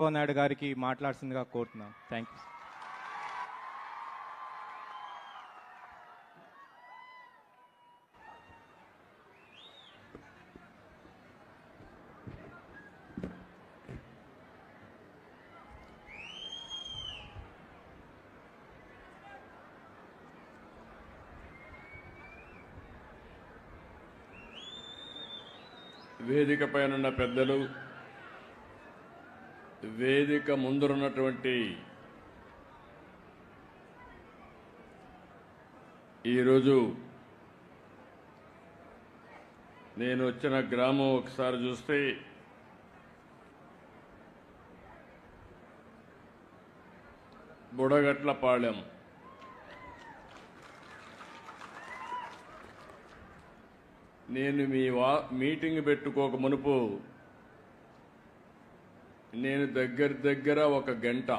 చంద్రబాబు నాయుడు గారికి మాట్లాడుతుందిగా కోరుతున్నాను. Thank you. వేదిక పైన పెద్దలు, వేదిక ముందున్నటువంటి ఈరోజు నేను వచ్చిన గ్రామం ఒకసారి చూస్తే బుడగట్లపాళెం. నేను మీ మీటింగ్ పెట్టుకోక మునుపు నేను దగ్గర ఒక గంట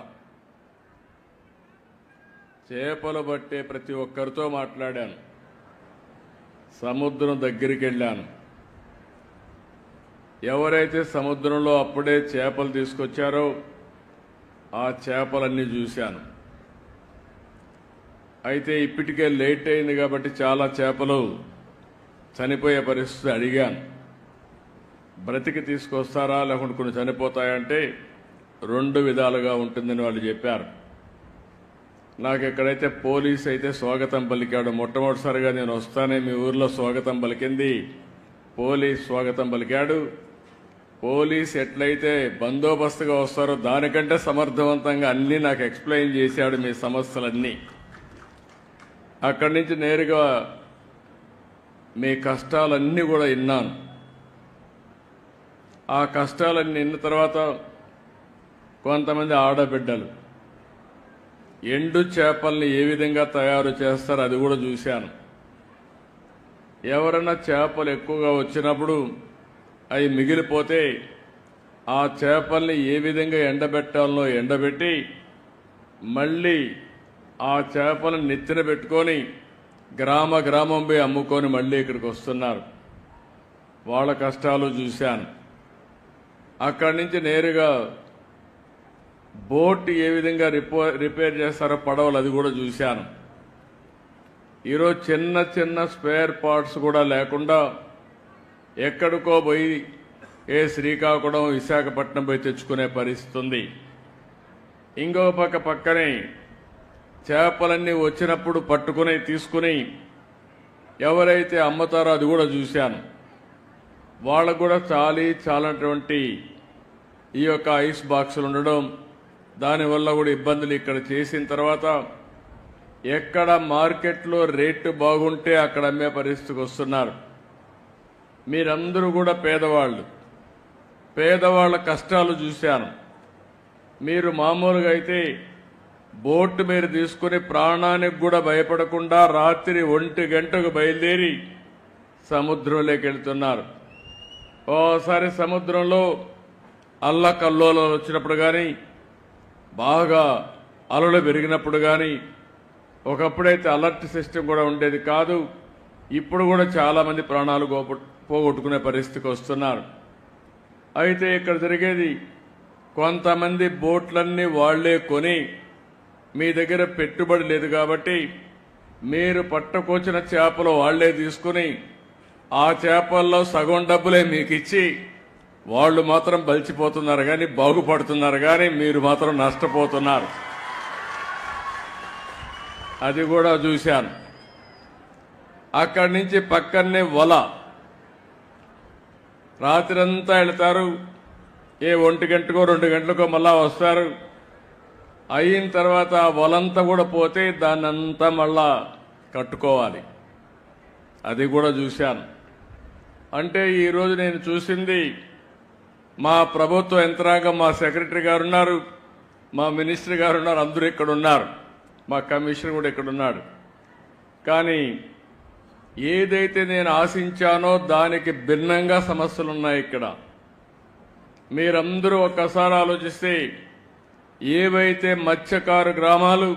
చేపలు పట్టే ప్రతి ఒక్కరితో మాట్లాడాను. సముద్రం దగ్గరికి వెళ్ళాను. ఎవరైతే సముద్రంలో అప్పుడే చేపలు తీసుకొచ్చారో ఆ చేపలన్నీ చూశాను. అయితే ఇప్పటికే లేట్ అయింది కాబట్టి చాలా చేపలు చనిపోయే పరిస్థితి. అడిగాను, బ్రతికి తీసుకొస్తారా లేకుంటే కొన్ని చనిపోతాయంటే 2 విధాలుగా ఉంటుందని వాళ్ళు చెప్పారు. నాకు ఎక్కడైతే పోలీస్ అయితే స్వాగతం పలికాడు. మొట్టమొదటిసారిగా నేను వస్తానే మీ ఊర్లో స్వాగతం పలికింది పోలీస్ స్వాగతం పలికాడు. పోలీస్ ఎట్లయితే బందోబస్తుగా వస్తారో దానికంటే సమర్థవంతంగా అన్నీ నాకు ఎక్స్ప్లెయిన్ చేశాడు, మీ సమస్యలన్నీ. అక్కడి నుంచి నేరుగా మీ కష్టాలన్నీ కూడా విన్నాను. ఆ కష్టాలన్నీ విన్న తర్వాత కొంతమంది ఆడబిడ్డలు ఎండు చేపల్ని ఏ విధంగా తయారు చేస్తారో అది కూడా చూశాను. ఎవరైనా చేపలు ఎక్కువగా వచ్చినప్పుడు అవి మిగిలిపోతే ఆ చేపల్ని ఏ విధంగా ఎండబెట్టాలనో ఎండబెట్టి మళ్ళీ ఆ చేపలను నెత్తిన పెట్టుకొని గ్రామం పోయి అమ్ముకొని మళ్ళీ ఇక్కడికి వస్తున్నారు. వాళ్ళ కష్టాలు చూశాను. అక్కడి నుంచి నేరుగా బోట్ ఏ విధంగా రిపేర్ చేస్తారో పడవలు అది కూడా చూశాను. ఈరోజు చిన్న స్పేర్ పార్ట్స్ కూడా లేకుండా ఎక్కడికో పోయి శ్రీకాకుళం విశాఖపట్నం పోయి తెచ్చుకునే పరిస్థితి ఉంది. ఇంకో పక్కనే చేపలన్నీ వచ్చినప్పుడు పట్టుకుని తీసుకుని ఎవరైతే అమ్ముతారో అది కూడా చూశాను. వాళ్ళకు కూడా చాలనటువంటి ఈ యొక్క ఐస్ బాక్సులు ఉండడం, దానివల్ల కూడా ఇబ్బందులు ఇక్కడ చేసిన తర్వాత ఎక్కడ మార్కెట్లో రేటు బాగుంటే అక్కడ అమ్మే పరిస్థితికి వస్తున్నారు. మీరందరూ కూడా పేదవాళ్ళ కష్టాలు చూశాను. మీరు మామూలుగా అయితే బోటు మీరు తీసుకుని ప్రాణానికి కూడా భయపడకుండా రాత్రి 1 గంటకు బయలుదేరి సముద్రంలోకి వెళ్తున్నారు. ఓసారి సముద్రంలో అల్లకల్లోలాలు వచ్చినప్పుడు కానీ, బాగా అలలు పెరిగినప్పుడు కానీ, ఒకప్పుడైతే అలర్ట్ సిస్టమ్ కూడా ఉండేది కాదు. ఇప్పుడు కూడా చాలామంది ప్రాణాలు పోగొట్టుకునే పరిస్థితికి వస్తున్నారు. అయితే ఇక్కడ జరిగేది, కొంతమంది బోట్లన్నీ వాళ్లే కొని, మీ దగ్గర పెట్టుబడి లేదు కాబట్టి మీరు పట్టుకొచ్చిన చేపలు వాళ్లే తీసుకుని ఆ చేపల్లో సగం డబ్బులే మీకు ఇచ్చి వాళ్ళు మాత్రం బలిచిపోతున్నారు కానీ బాగుపడుతున్నారు కానీ మీరు మాత్రం నష్టపోతున్నారు. అది కూడా చూశాను. అక్కడి నుంచి పక్కనే వల రాత్రంతా వెళ్తారు. 1 గంటకో 2 గంటలకో మళ్ళా వస్తారు. అయిన తర్వాత వలంతా కూడా పోతే దాన్నంతా మళ్ళా కట్టుకోవాలి. అది కూడా చూశాను. అంటే ఈరోజు నేను చూసింది, మా ప్రభుత్వ యంత్రాంగం, మా సెక్రటరీ గారు ఉన్నారు, మా మినిస్టర్ గారు ఉన్నారు, అందరూ ఇక్కడ ఉన్నారు, మా కమిషనర్ కూడా ఇక్కడ ఉన్నాడు. కానీ ఏదైతే నేను ఆశించానో దానికి భిన్నంగా సమస్యలున్నాయి ఇక్కడ. మీరందరూ ఒక్కసారి ఆలోచిస్తే, ఏవైతే మత్స్యకారు గ్రామాలు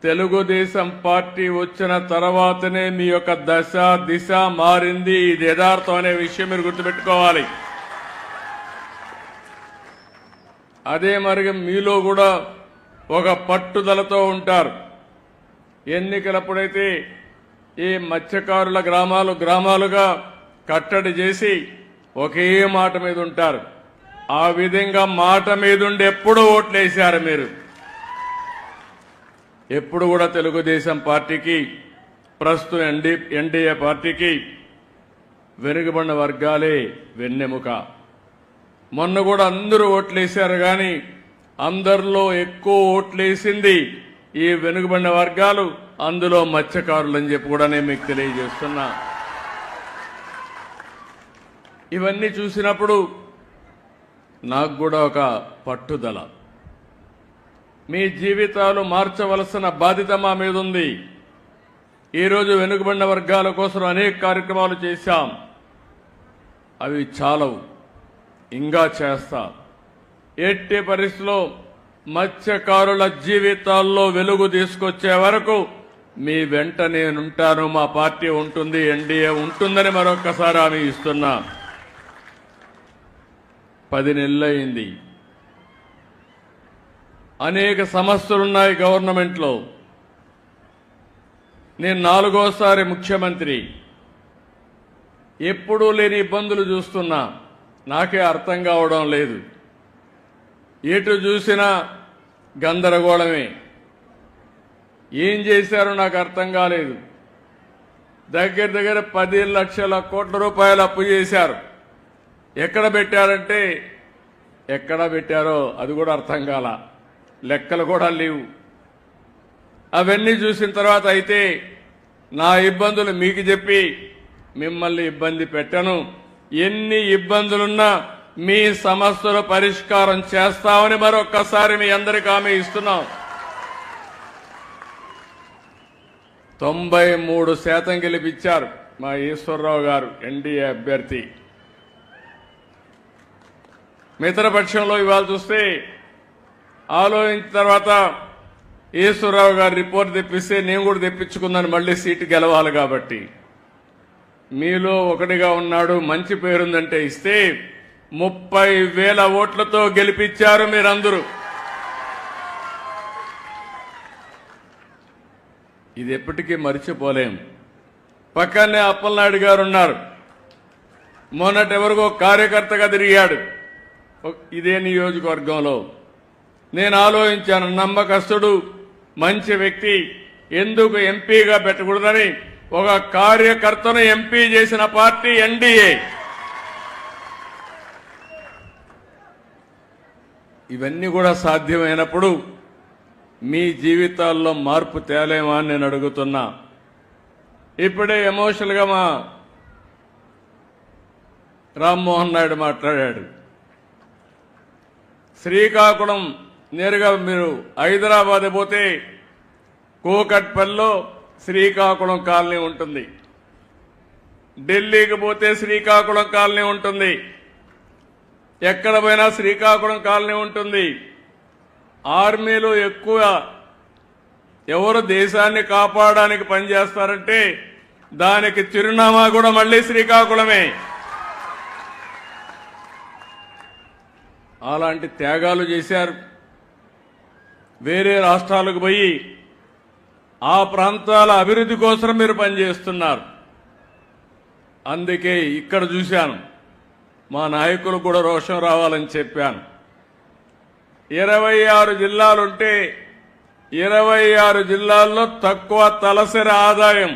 తెలుగుదేశం పార్టీ వచ్చిన తర్వాతనే మీ యొక్క దిశ మారింది. ఇది యథార్థం అనే విషయం మీరు గుర్తుపెట్టుకోవాలి. అదే మరి మీలో కూడా ఒక పట్టుదలతో ఉంటారు. ఎన్నికలప్పుడైతే ఈ మత్స్యకారుల గ్రామాలుగా కట్టడి చేసి ఒకే మాట మీద ఉంటారు. ఆ విధంగా మాట మీదుండి ఎప్పుడు ఓట్లేశారు మీరు. ఎప్పుడు కూడా తెలుగుదేశం పార్టీకి, ప్రస్తుతం ఎన్డీఏ పార్టీకి వెనుకబడిన వర్గాలే వెన్నెముక. మొన్న కూడా అందరూ ఓట్లేశారు, కానీ అందరిలో ఎక్కువ ఓట్లేసింది ఈ వెనుకబడిన వర్గాలు, అందులో మత్స్యకారులు అని చెప్పి కూడా నేను మీకు తెలియజేస్తున్నా. ఇవన్నీ చూసినప్పుడు నాకు కూడా ఒక పట్టుదల. మీ జీవితాలు మార్చవలసిన బాధ్యత మా మీద ఉంది. ఈరోజు వెనుకబడిన వర్గాల కోసం అనేక కార్యక్రమాలు చేశాం. అవి చాలవు, ఇంకా చేస్తా. ఎట్టి పరిస్థితిలో మత్స్యకారుల జీవితాల్లో వెలుగు తీసుకొచ్చే వరకు మీ వెంట నేనుంటాను. మా పార్టీ ఉంటుంది, ఎన్డీఏ ఉంటుందని మరొక్కసారి హామీ ఇస్తున్నా. 10 నెలలైంది. అనేక సమస్యలున్నాయి గవర్నమెంట్లో. నేను 4వసారి ముఖ్యమంత్రి. ఎప్పుడూ లేని ఇబ్బందులు చూస్తున్నా. నాకే అర్థం కావడం లేదు. ఎటు చూసినా గందరగోళమే. ఏం చేశారో నాకు అర్థం కాలేదు. దగ్గర 10 లక్షల కోట్ల రూపాయలు అప్పు చేశారు. ఎక్కడ పెట్టారంటే ఎక్కడ పెట్టారో అది కూడా అర్థం కాల. లెక్కలు కూడా లేవు. అవన్నీ చూసిన తర్వాత అయితే నా ఇబ్బందులు మీకు చెప్పి మిమ్మల్ని ఇబ్బంది పెట్టను. ఎన్ని ఇబ్బందులున్నా మీ సమస్యల పరిష్కారం చేస్తామని మరొక్కసారి మీ అందరికీ హామీ ఇస్తున్నాం. 93% గెలిపించారు మా ఈశ్వరరావు గారు, ఎన్డీఏ అభ్యర్థి. మిత్రపక్షంలో ఇవాళ చూస్తే ఆలోచించిన తర్వాత ఈశ్వరరావు గారు రిపోర్ట్ తెప్పిస్తే నేను కూడా తెప్పించుకున్నాను. మళ్ళీ సీటు గెలవాలి కాబట్టి మీలో ఒకటిగా ఉన్నాడు, మంచి పేరుందంటే ఇస్తే 30,000 ఓట్లతో గెలిపించారు మీరందరూ. ఇది ఎప్పటికీ మర్చిపోలేం. పక్కనే అప్పలనాయుడు గారు ఉన్నారు. మొన్నటి ఎవరికో కార్యకర్తగా తిరిగాడు ఇదే నియోజకవర్గంలో. నేను ఆలోచించాను, నమ్మకస్తుడు, మంచి వ్యక్తి, ఎందుకు ఎంపీగా పెట్టకూడదని ఒక కార్యకర్తను ఎంపీ చేసిన పార్టీ ఎన్డీఏ. ఇవన్నీ కూడా సాధ్యమైనప్పుడు మీ జీవితాల్లో మార్పు తేలేమా అని నేను అడుగుతున్నా. ఇప్పుడే ఎమోషనల్గా మా రామ్మోహన్ నాయుడు మాట్లాడాడు. శ్రీకాకుళం నేరుగా మీరు హైదరాబాద్ పోతే కూకట్పల్లిలో శ్రీకాకుళం కాలనీ ఉంటుంది. ఢిల్లీకి పోతే శ్రీకాకుళం కాలనీ ఉంటుంది. ఎక్కడ పోయినా శ్రీకాకుళం కాలనీ ఉంటుంది. ఆర్మీలో ఎక్కువ ఎవరు దేశాన్ని కాపాడడానికి పనిచేస్తారంటే దానికి చిరునామా కూడా మళ్ళీ శ్రీకాకుళమే. అలాంటి త్యాగాలు చేశారు. వేరే రాష్ట్రాలకు పోయి ఆ ప్రాంతాల అభివృద్ధి కోసం మీరు పనిచేస్తున్నారు. అందుకే ఇక్కడ చూశాను, మా నాయకులు కూడా రోషం రావాలని చెప్పాను. 26 జిల్లాలుంటే 26 జిల్లాల్లో తక్కువ తలసరి ఆదాయం,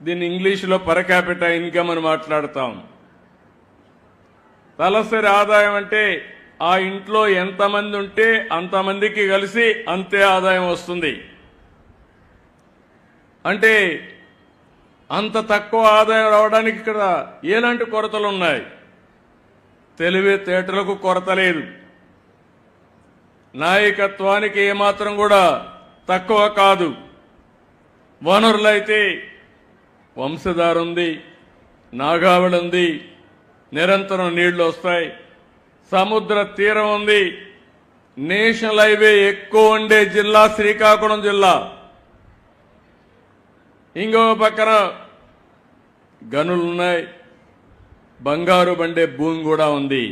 దీన్ని ఇంగ్లీష్లో పర్ క్యాపిటా ఇన్కమ్ అని మాట్లాడతాం. తలసరి ఆదాయం అంటే ఆ ఇంట్లో ఎంతమంది ఉంటే అంతమందికి కలిసి అంతే ఆదాయం వస్తుంది. అంటే అంత తక్కువ ఆదాయం రావడానికి ఇక్కడ ఎలాంటి కొరతలు ఉన్నాయి? తెలివితేటలకు కొరత లేదు. నాయకత్వానికి ఏమాత్రం కూడా తక్కువ కాదు. వనరులైతే వంశధార ఉంది, నాగావళి ఉంది, నిరంతరం నీళ్లు వస్తాయి, సముద్ర తీరం ఉంది. నేషనల్ హైవే ఎక్కువ ఉండే జిల్లా శ్రీకాకుళం జిల్లా. ఇంకో పక్కన గనులున్నాయి, బంగారు బండే భూమి కూడా ఉంది.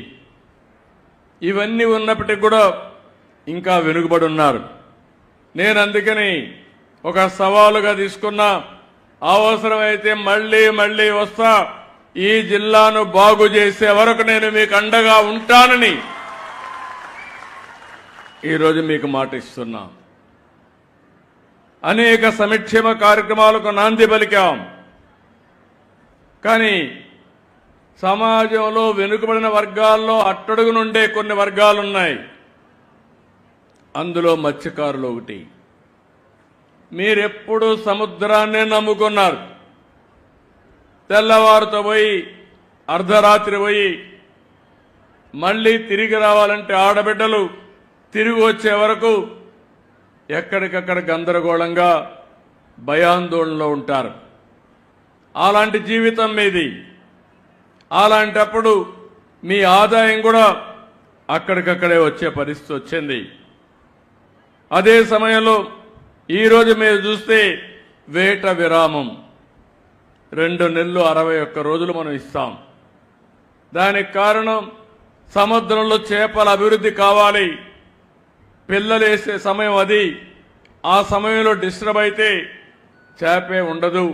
ఇవన్నీ ఉన్నప్పటికీ కూడా ఇంకా వెనుకబడి ఉన్నారు. నేను అందుకని ఒక సవాలుగా తీసుకున్నా, అవసరమైతే మళ్ళీ మళ్ళీ వస్తా, ఈ జిల్లాను బాగు చేసే వరకు నేను మీకు అండగా ఉంటానని ఈరోజు మీకు మాట ఇస్తున్నా. అనేక సంక్షేమ కార్యక్రమాలకు నాంది పలికాం. కానీ సమాజంలో వెనుకబడిన వర్గాల్లో అట్టడుగు నుండే కొన్ని వర్గాలున్నాయి. అందులో మత్స్యకారులు ఒకటి. మీరెప్పుడు సముద్రాన్నే నమ్ముకున్నారు. తెల్లవారుతో పోయి అర్ధరాత్రి పోయి మళ్ళీ తిరిగి రావాలంటే ఆడబిడ్డలు తిరిగి వచ్చే వరకు ఎక్కడికక్కడ గందరగోళంగా భయాందోళనలో ఉంటారు. అలాంటి జీవితం మీది. అలాంటప్పుడు మీ ఆదాయం కూడా అక్కడికక్కడే వచ్చే పరిస్థితి వచ్చింది. అదే సమయంలో ఈరోజు మీరు చూస్తే వేట విరామం 2 నెలలు 61 రోజులు మనం ఇస్తాం. దానికి కారణం సముద్రంలో చేపల అభివృద్ధి కావాలి. పిల్లలు వేసే సమయం అది. ఆ సమయంలో డిస్టర్బ్ అయితే చేపే ఉండదు.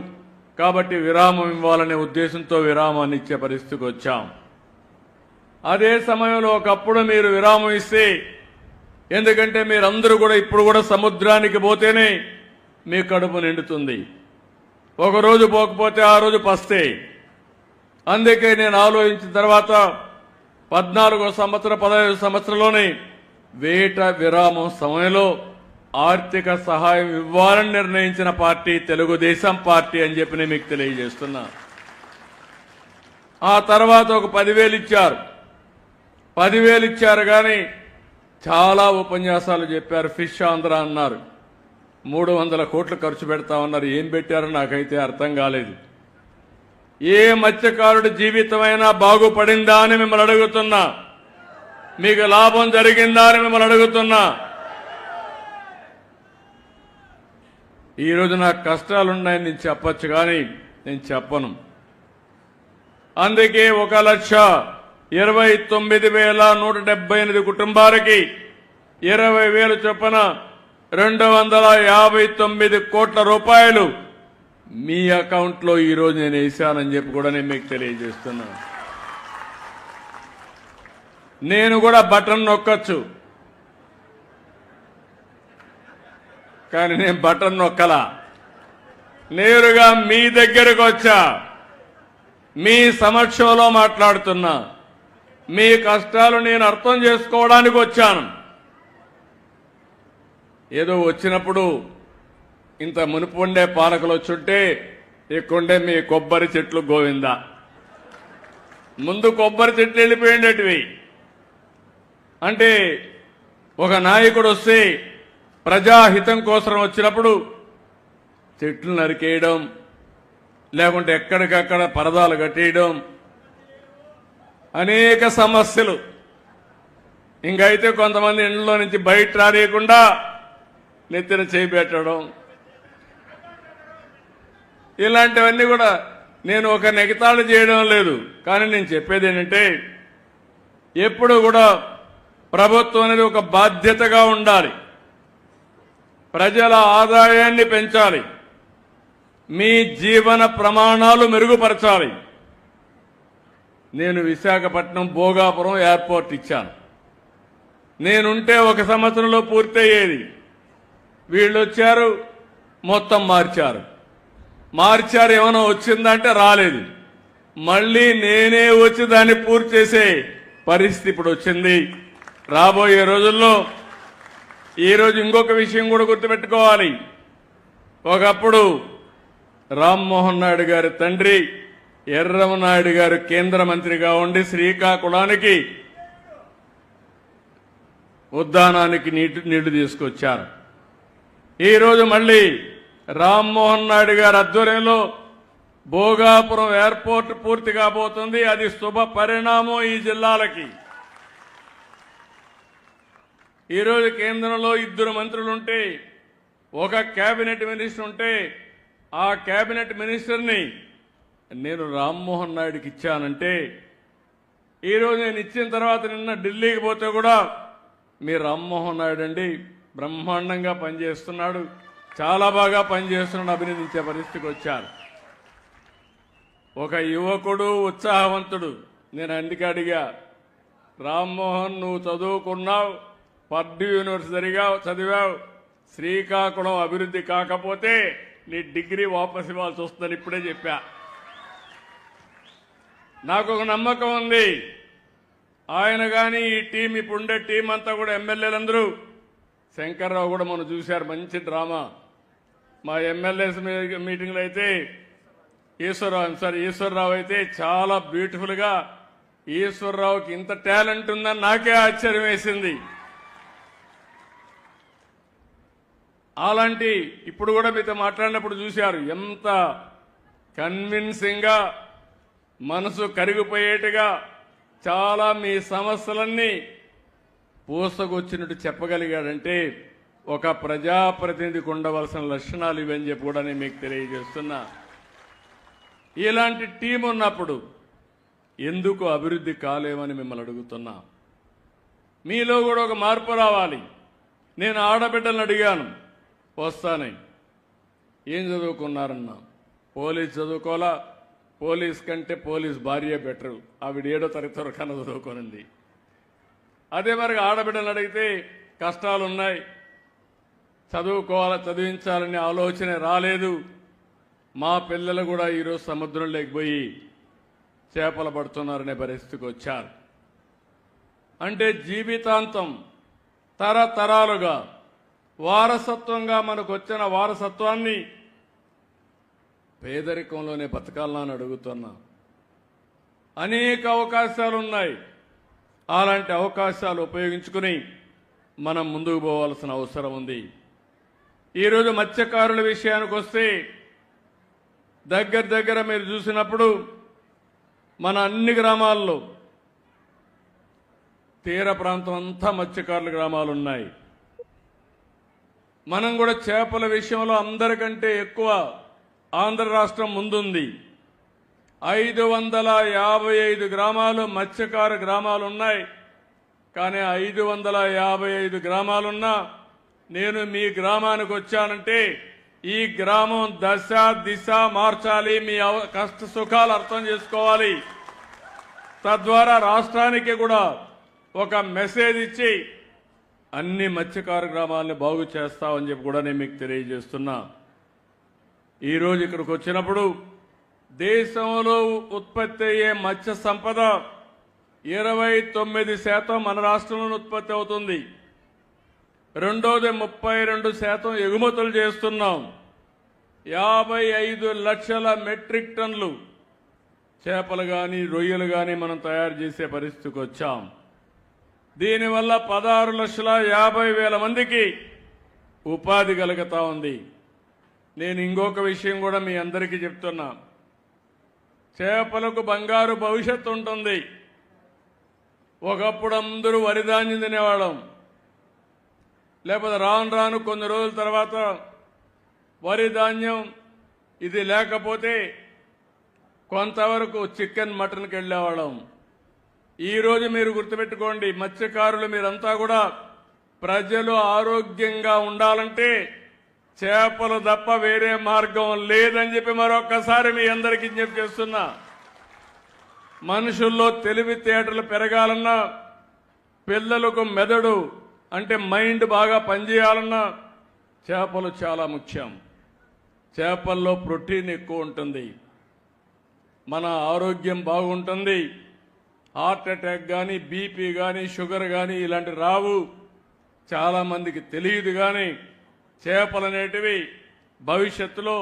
కాబట్టి విరామం ఇవ్వాలనే ఉద్దేశంతో విరామాన్ని ఇచ్చే పరిస్థితికి వచ్చాం. అదే సమయంలో ఒకప్పుడు మీరు విరామం ఇస్తే, ఎందుకంటే మీరందరూ కూడా ఇప్పుడు కూడా సముద్రానికి పోతేనే మీ కడుపు నిండుతుంది. ఒకరోజు పోకపోతే ఆ రోజు పస్తే. అందుకే నేను ఆలోచించిన తర్వాత 14వ సంవత్సరం 15వ సంవత్సరంలోనే వేట విరామం సమయంలో ఆర్థిక సహాయం ఇవ్వాలని నిర్ణయించిన పార్టీ తెలుగుదేశం పార్టీ అని చెప్పి నేను మీకు తెలియజేస్తున్నా. ఆ తర్వాత ఒక 10,000 ఇచ్చారు. 10,000 ఇచ్చారు కానీ చాలా ఉపన్యాసాలు చెప్పారు. ఫిష్ ఆంధ్ర అన్నారు. 300 కోట్లు ఖర్చు పెడతామన్నారు. ఏం పెట్టారో నాకైతే అర్థం కాలేదు. ఏ మత్స్యకారుడి జీవితమైనా బాగుపడిందా అని మిమ్మల్ని అడుగుతున్నా. మీకు లాభం జరిగిందా అని మిమ్మల్ని అడుగుతున్నా. ఈరోజు నాకు కష్టాలున్నాయని నేను చెప్పచ్చు, కానీ నేను చెప్పను. అందుకే 1,29,178 కుటుంబాలకి 20,000 చొప్పున 259 కోట్ల రూపాయలు మీ అకౌంట్లో ఈరోజు నేను వేశానని చెప్పి కూడా నేను మీకు తెలియజేస్తున్నాను. నేను కూడా బటన్ నొక్కచ్చు, కానీ నేను బటన్ నొక్కలా. నేరుగా మీ దగ్గరకు వచ్చా, మీ సమక్షంలో మాట్లాడుతున్నా. మీ కష్టాలు నేను అర్థం చేసుకోవడానికి వచ్చాను. ఏదో వచ్చినప్పుడు ఇంత మునుపు ఉండే పాలకులు వచ్చుంటే ఇక్కడుండే మీ కొబ్బరి చెట్లు గోవిందా. ముందు కొబ్బరి చెట్లు వెళ్ళిపోయేటివి. అంటే ఒక నాయకుడు వస్తే ప్రజాహితం కోసం వచ్చినప్పుడు చెట్లు నరికేయడం, లేకుంటే ఎక్కడికక్కడ పరదాలు కట్టేయడం, అనేక సమస్యలు. ఇంకైతే కొంతమంది ఇంట్లో నుంచి బయట రానియకుండా నెత్తిన చేపెట్టడం, ఇలాంటివన్నీ కూడా నేను ఒక నెగతాళి చేయడం లేదు. కానీ నేను చెప్పేది ఏంటంటే, ఎప్పుడు కూడా ప్రభుత్వం అనేది ఒక బాధ్యతగా ఉండాలి. ప్రజల ఆదాయాన్ని పెంచాలి. మీ జీవన ప్రమాణాలు మెరుగుపరచాలి. నేను విశాఖపట్నం భోగాపురం ఎయిర్పోర్ట్ ఇచ్చాను. నేనుంటే 1 సంవత్సరంలో పూర్తయ్యేది. వీళ్ళు వచ్చారు, మొత్తం మార్చారు. ఏమైనా వచ్చిందంటే రాలేదు. మళ్ళీ నేనే వచ్చి దాన్ని పూర్తి చేసే పరిస్థితి ఇప్పుడు వచ్చింది. రాబోయే రోజుల్లో ఈరోజు ఇంకొక విషయం కూడా గుర్తుపెట్టుకోవాలి. ఒకప్పుడు రామ్మోహన్ నాయుడు గారి తండ్రి ఎర్రమనాయుడు గారు కేంద్ర మంత్రిగా ఉండి శ్రీకాకుళానికి ఉద్దానానికి నీళ్లు తీసుకొచ్చారు. ఈరోజు మళ్ళీ రామ్మోహన్ నాయుడు గారి ఆధ్వర్యంలో భోగాపురం ఎయిర్పోర్ట్ పూర్తి కాబోతుంది. అది శుభ పరిణామం ఈ జిల్లాలకి. ఈరోజు కేంద్రంలో 2 మంత్రులుంటే, ఒక కేబినెట్ మినిస్టర్ ఉంటే, ఆ కేబినెట్ మినిస్టర్ని నేను రామ్మోహన్ నాయుడుకి ఇచ్చానంటే ఈరోజు నేను ఇచ్చిన తర్వాత నిన్న ఢిల్లీకి పోతే కూడా మీ రామ్మోహన్ నాయుడు అండి బ్రహ్మాండంగా పనిచేస్తున్నాడు, చాలా బాగా పనిచేస్తున్నాడు, అభినందించే పరిస్థితికి వచ్చారు. ఒక యువకుడు ఉత్సాహవంతుడు. నేను అందుకే అడిగా, రామ్మోహన్ నువ్వు చదువుకున్నావు, పర్డ్యూ యూనివర్సిటీగా చదివావు, శ్రీకాకుళం అభివృద్ధి కాకపోతే నీ డిగ్రీ వాపసు ఇవ్వాల్సి వస్తుందని ఇప్పుడే చెప్పా. నాకు ఒక నమ్మకం ఉంది, ఆయన కానీ ఈ టీం ఇప్పుడుండే టీం అంతా కూడా ఎమ్మెల్యేలందరూ, శంకర్రావు కూడా మనం చూశారు, మంచి డ్రామా. మా ఎమ్మెల్యేస్ మీటింగ్లో అయితే ఈశ్వరరావు అయితే చాలా బ్యూటిఫుల్గా, ఈశ్వరరావుకి ఇంత టాలెంట్ ఉందని నాకే ఆశ్చర్యం వేసింది. అలాంటి ఇప్పుడు కూడా మీతో మాట్లాడినప్పుడు చూశారు ఎంత కన్విన్సింగ్గా, మనసు కరిగిపోయేట్టుగా చాలా మీ సమస్యలన్నీ పూసకొచ్చినట్టు చెప్పగలిగాడంటే ఒక ప్రజాప్రతినిధికి ఉండవలసిన లక్షణాలు ఇవని చెప్పి కూడా నేను మీకు తెలియజేస్తున్నా. ఇలాంటి టీం ఉన్నప్పుడు ఎందుకు అభివృద్ధి కాలేమని మిమ్మల్ని అడుగుతున్నా. మీలో కూడా ఒక మార్పు రావాలి. నేను ఆడబిడ్డలను అడిగాను, వస్తానని, ఏం చదువుకున్నారన్నా, పోలీస్ చదువుకోవాలా, పోలీస్ కంటే పోలీస్ భార్య బెటరు, ఆవిడ 7వ తరగతి వరకు చదువుకోనుంది. అదే మరి ఆడబిడ్డలు అడిగితే కష్టాలున్నాయి, చదివించాలనే ఆలోచన రాలేదు, మా పిల్లలు కూడా ఈరోజు సముద్రంలోకి పోయి చేపలు పడుతున్నారనే పరిస్థితికి వచ్చారు. అంటే జీవితాంతం తరతరాలుగా వారసత్వంగా మనకు వచ్చిన వారసత్వాన్ని పేదరికంలోనే బతకాలని అడుగుతున్నా. అనేక అవకాశాలు ఉన్నాయి, అలాంటి అవకాశాలు ఉపయోగించుకుని మనం ముందుకు పోవాల్సిన అవసరం ఉంది. ఈరోజు మత్స్యకారుల విషయానికి వస్తే దగ్గర మీరు చూసినప్పుడు మన అన్ని గ్రామాల్లో తీర ప్రాంతం అంతా మత్స్యకారుల గ్రామాలు ఉన్నాయి. మనం కూడా చేపల విషయంలో అందరికంటే ఎక్కువ ఆంధ్ర రాష్ట్రం ముందుంది. 555 గ్రామాలు మత్స్యకార గ్రామాలు ఉన్నాయి. కానీ 555 గ్రామాలున్నా నేను మీ గ్రామానికి వచ్చానంటే ఈ గ్రామం దశ దిశ మార్చాలి, మీ కష్ట సుఖాలు అర్థం చేసుకోవాలి, తద్వారా రాష్ట్రానికి కూడా ఒక మెసేజ్ ఇచ్చి అన్ని మత్స్యకార గ్రామాలను బాగు చేస్తామని చెప్పి కూడా నేను మీకు తెలియజేస్తున్నా. ఈరోజు ఇక్కడికి వచ్చినప్పుడు దేశంలో ఉత్పత్తి అయ్యే మత్స్య సంపద 29% మన రాష్ట్రంలో ఉత్పత్తి అవుతుంది. రెండోది 32% ఎగుమతులు చేస్తున్నాం. 55 లక్షల మెట్రిక్ టన్నులు చేపలు కానీ రొయ్యలు కానీ మనం తయారు చేసే పరిస్థితికి వచ్చాం. దీనివల్ల 16,50,000 మందికి ఉపాధి కలుగుతా ఉంది. నేను ఇంకొక విషయం కూడా మీ అందరికీ చెప్తున్నా, చేపలకు బంగారు భవిష్యత్తు ఉంటుంది. ఒకప్పుడు అందరూ వరిధాన్యం తినేవాళ్ళం, లేకపోతే రాను కొన్ని రోజుల తర్వాత వరి ధాన్యం ఇది లేకపోతే కొంతవరకు చికెన్ మటన్కి వెళ్ళేవాళ్ళం. ఈరోజు మీరు గుర్తుపెట్టుకోండి, మత్స్యకారులు మీరంతా కూడా ప్రజలు ఆరోగ్యంగా ఉండాలంటే చేపలు తప్ప వేరే మార్గం లేదని చెప్పి మరొక్కసారి మీ అందరికీ విజ్ఞప్తి చేస్తున్నా. మనుషుల్లో తెలివితేటలు పెరగాలన్నా, పిల్లలకు మెదడు అంటే మైండ్ బాగా పనిచేయాలన్నా చేపలు చాలా ముఖ్యం. చేపల్లో ప్రోటీన్ ఎక్కువ ఉంటుంది, మన ఆరోగ్యం బాగుంటుంది. హార్ట్ అటాక్ కానీ బీపీ కానీ షుగర్ కానీ ఇలాంటి రావు. చాలామందికి తెలియదు కానీ చేపలు అనేటివి భవిష్యత్తులో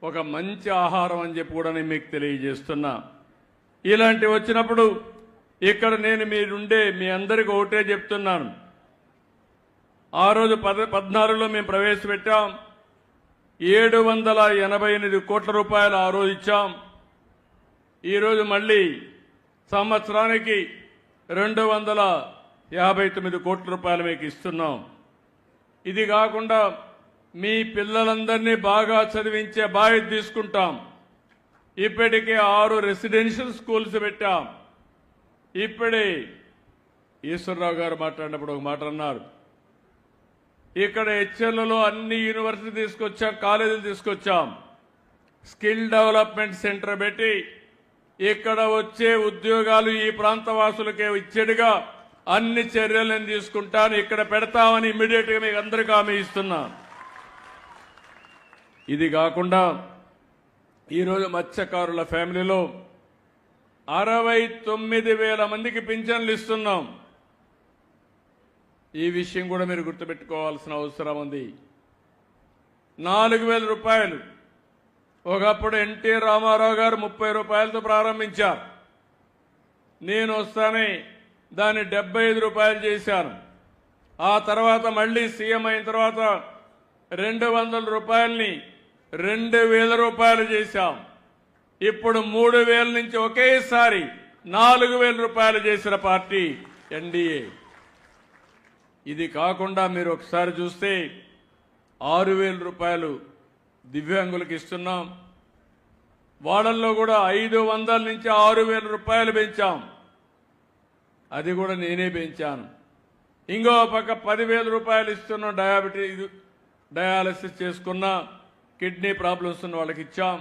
ఒక మంచి ఆహారం అని చెప్పి కూడా నేను మీకు తెలియజేస్తున్నా. ఇలాంటివి వచ్చినప్పుడు ఇక్కడ నేను మీరుండే మీ అందరికీ ఒకటే చెప్తున్నాను. ఆ రోజు 14లో మేము ప్రవేశపెట్టాం, 788 కోట్ల రూపాయలు ఆ రోజు ఇచ్చాం. ఈరోజు మళ్ళీ సంవత్సరానికి 259 కోట్ల రూపాయలు మీకు ఇస్తున్నాం. ఇది కాకుండా మీ పిల్లలందరినీ బాగా చదివించే బాధ్యత తీసుకుంటాం. ఇప్పటికే 6 రెసిడెన్షియల్ స్కూల్స్ పెట్టాం. ఇప్పుడే ఈశ్వరరావు గారు మాట్లాడినప్పుడు ఒక మాట అన్నారు. ఇక్కడ హెచ్ఎల్లలో అన్ని యూనివర్సిటీ తీసుకొచ్చాం, కాలేజీలు తీసుకొచ్చాం, స్కిల్ డెవలప్మెంట్ సెంటర్ పెట్టి ఇక్కడ వచ్చే ఉద్యోగాలు ఈ ప్రాంత వాసులకే ఇచ్చేట్టుగా అన్ని చర్యలు నేను తీసుకుంటాను, ఇక్కడ పెడతామని ఇమ్మీడియట్ గా మీకు అందరికీ హామీ ఇస్తున్నా. ఇది కాకుండా ఈరోజు మత్స్యకారుల ఫ్యామిలీలో 69,000 మందికి పింఛన్లు ఇస్తున్నాం. ఈ విషయం కూడా మీరు గుర్తుపెట్టుకోవాల్సిన అవసరం ఉంది. 4,000 రూపాయలు ఒకప్పుడు ఎన్టీ రామారావు గారు 30 రూపాయలతో ప్రారంభించారు. నేను వస్తానే దాన్ని 75 రూపాయలు చేశాను. ఆ తర్వాత మళ్ళీ సీఎం అయిన తర్వాత 200 రూపాయలని 2,000 రూపాయలు చేశాం. ఇప్పుడు 3,000 నుంచి ఒకేసారి 4,000 రూపాయలు చేసిన పార్టీ ఎన్డీఏ. ఇది కాకుండా మీరు ఒకసారి చూస్తే 6,000 రూపాయలు దివ్యాంగులకు ఇస్తున్నాం. వాళ్ళల్లో కూడా 500 నుంచి 6,000 రూపాయలు పెంచాం. అది కూడా నేనే పెంచాను. ఇంకో పక్క 10,000 రూపాయలు ఇస్తున్నాం. డయాలసిస్ చేసుకున్న కిడ్నీ ప్రాబ్లమ్స్ ఉన్న వాళ్ళకి ఇచ్చాం.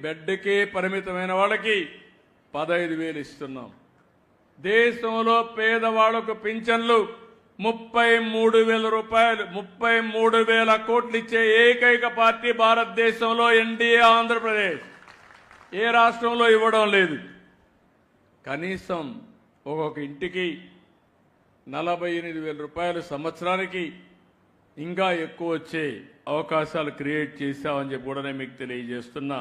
బెడ్కే పరిమితమైన వాళ్ళకి 15,000 ఇస్తున్నాం. దేశంలో పేదవాళ్లకు పింఛన్లు 33,000 రూపాయలు, 33,000 కోట్లు ఇచ్చే ఏకైక పార్టీ భారతదేశంలో ఎన్డీఏ ఆంధ్రప్రదేశ్. ఏ రాష్ట్రంలో ఇవ్వడం లేదు. కనీసం ఒక్కొక్క ఇంటికి 48,000 రూపాయలు సంవత్సరానికి ఇంకా ఎక్కువ వచ్చే అవకాశాలు క్రియేట్ చేశామని చెప్పి కూడా నేను మీకు తెలియజేస్తున్నా.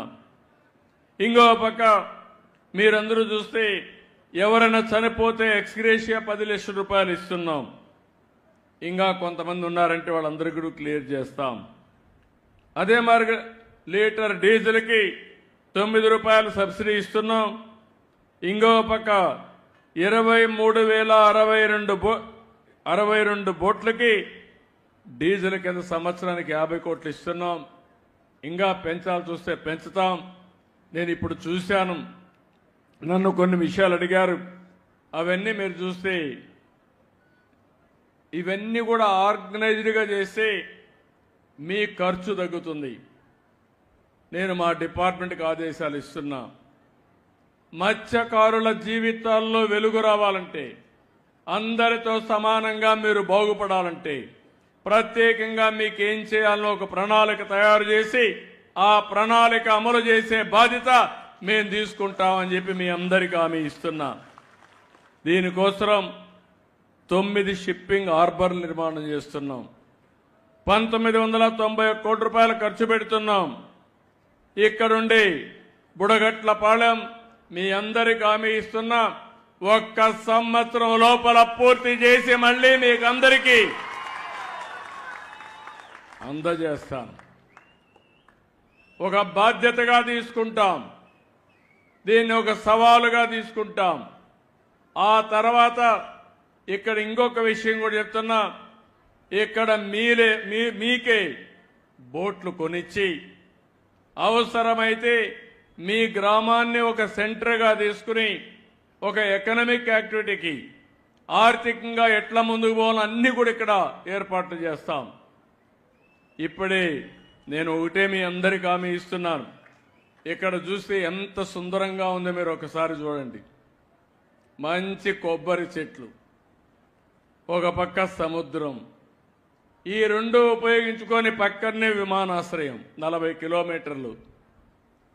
ఇంకో పక్క మీరందరూ చూస్తే ఎవరైనా చనిపోతే ఎక్స్గ్రేషియా 10 లక్షల రూపాయలు ఇస్తున్నాం. ఇంకా కొంతమంది ఉన్నారంటే వాళ్ళందరికీ కూడా క్లియర్ చేస్తాం. అదే మరి లీటర్ డీజిల్కి 9 రూపాయలు సబ్సిడీ ఇస్తున్నాం. ఇంకో పక్క 23,062 బోట్లకి డీజిల్ కింద సంవత్సరానికి 50 కోట్లు ఇస్తున్నాం. ఇంకా పెంచాలి చూస్తే పెంచుతాం. నేను ఇప్పుడు చూశాను, నన్ను కొన్ని విషయాలు అడిగారు. అవన్నీ మీరు చూస్తే ఇవన్నీ కూడా ఆర్గనైజ్డ్గా చేస్తే మీ ఖర్చు తగ్గుతుంది. నేను మా డిపార్ట్మెంట్కి ఆదేశాలు ఇస్తున్నా. మత్స్యకారుల జీవితాల్లో వెలుగు రావాలంటే, అందరితో సమానంగా మీరు బాగుపడాలంటే ప్రత్యేకంగా మీకేం చేయాలో ఒక ప్రణాళిక తయారు చేసి ఆ ప్రణాళిక అమలు చేసే బాధ్యత మేము తీసుకుంటామని చెప్పి మీ అందరికీ హామీ ఇస్తున్నా. దీనికోసం 9 షిప్పింగ్ హార్బర్లు నిర్మాణం చేస్తున్నాం. 1,991 కోట్ల రూపాయలు ఖర్చు పెడుతున్నాం. ఇక్కడుండి బుడగట్లపాలెం మీ అందరికీ హామీ ఇస్తున్నా. 1 సంవత్సరం లోపల పూర్తి చేసి మళ్ళీ మీకు అందరికీ అందజేస్తాను. ఒక బాధ్యతగా తీసుకుంటాం. దీన్ని ఒక సవాలుగా తీసుకుంటాం. ఆ తర్వాత ఇక్కడ ఇంకొక విషయం కూడా చెప్తున్నా. ఇక్కడ మీకే బోట్లు కొనిచ్చి అవసరమైతే మీ గ్రామాన్ని ఒక సెంటర్గా తీసుకుని ఒక ఎకనామిక్ యాక్టివిటీకి ఆర్థికంగా ఎట్లా ముందుకు పోవాలో అన్ని కూడా ఇక్కడ ఏర్పాట్లు చేస్తాం. ఇప్పుడే నేను ఒకటే మీ అందరికీ హామీ ఇస్తున్నాను. ఇక్కడ చూస్తే ఎంత సుందరంగా ఉందో మీరు ఒకసారి చూడండి. మంచి కొబ్బరి చెట్లు, ఒక పక్క సముద్రం, ఈ రెండు ఉపయోగించుకొని పక్కనే విమానాశ్రయం 40 కిలోమీటర్లు,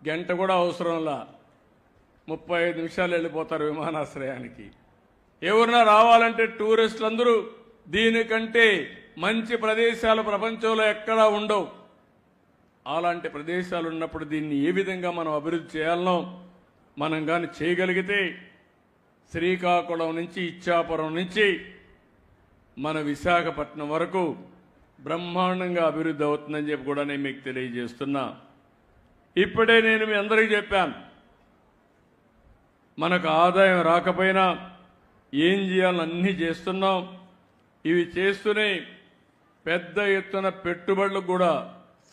గంట కూడా అవసరంలా 35 నిమిషాలు వెళ్ళిపోతారు విమానాశ్రయానికి. ఎవరైనా రావాలంటే టూరిస్టులందరూ దీనికంటే మంచి ప్రదేశాలు ప్రపంచంలో ఎక్కడా ఉండవు. అలాంటి ప్రదేశాలు ఉన్నప్పుడు దీన్ని ఏ విధంగా మనం అభివృద్ధి చేయాలనో మనం కానీ చేయగలిగితే శ్రీకాకుళం నుంచి ఇచ్చాపురం నుంచి మన విశాఖపట్నం వరకు బ్రహ్మాండంగా అభివృద్ధి అవుతుందని చెప్పి కూడా నేను మీకు తెలియజేస్తున్నా. ఇప్పుడే నేను మీ అందరికీ చెప్పాను, మనకు ఆదాయం రాకపోయినా ఏం చేయాలని అన్నీ చేస్తున్నాం. ఇవి చేస్తూనే పెద్ద ఎత్తున పెట్టుబడులకు కూడా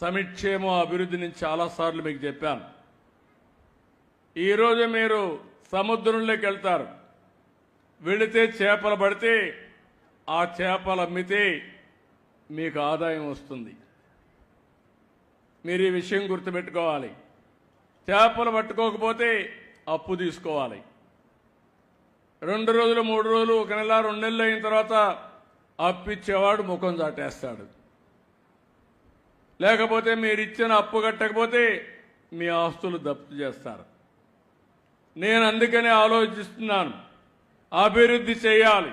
సంక్షేమ అభివృద్ధి నుంచి చాలాసార్లు మీకు చెప్పాను. ఈరోజు మీరు సముద్రంలోకి వెళ్తారు. వెళితే చేపలు పడితే ఆ చేపలు అమ్మితే మీకు ఆదాయం వస్తుంది. మీరు ఈ విషయం గుర్తుపెట్టుకోవాలి. చేపలు పట్టుకోకపోతే అప్పు తీసుకోవాలి. 2 రోజులు 3 రోజులు 1 నెల 2 నెలలు అయిన తర్వాత అప్పిచ్చేవాడు ముఖం చాటేస్తాడు. లేకపోతే మీరు ఇచ్చిన అప్పు కట్టకపోతే మీ ఆస్తులు జప్తు చేస్తారు. నేను అందుకనే ఆలోచిస్తున్నాను. అభివృద్ధి చేయాలి,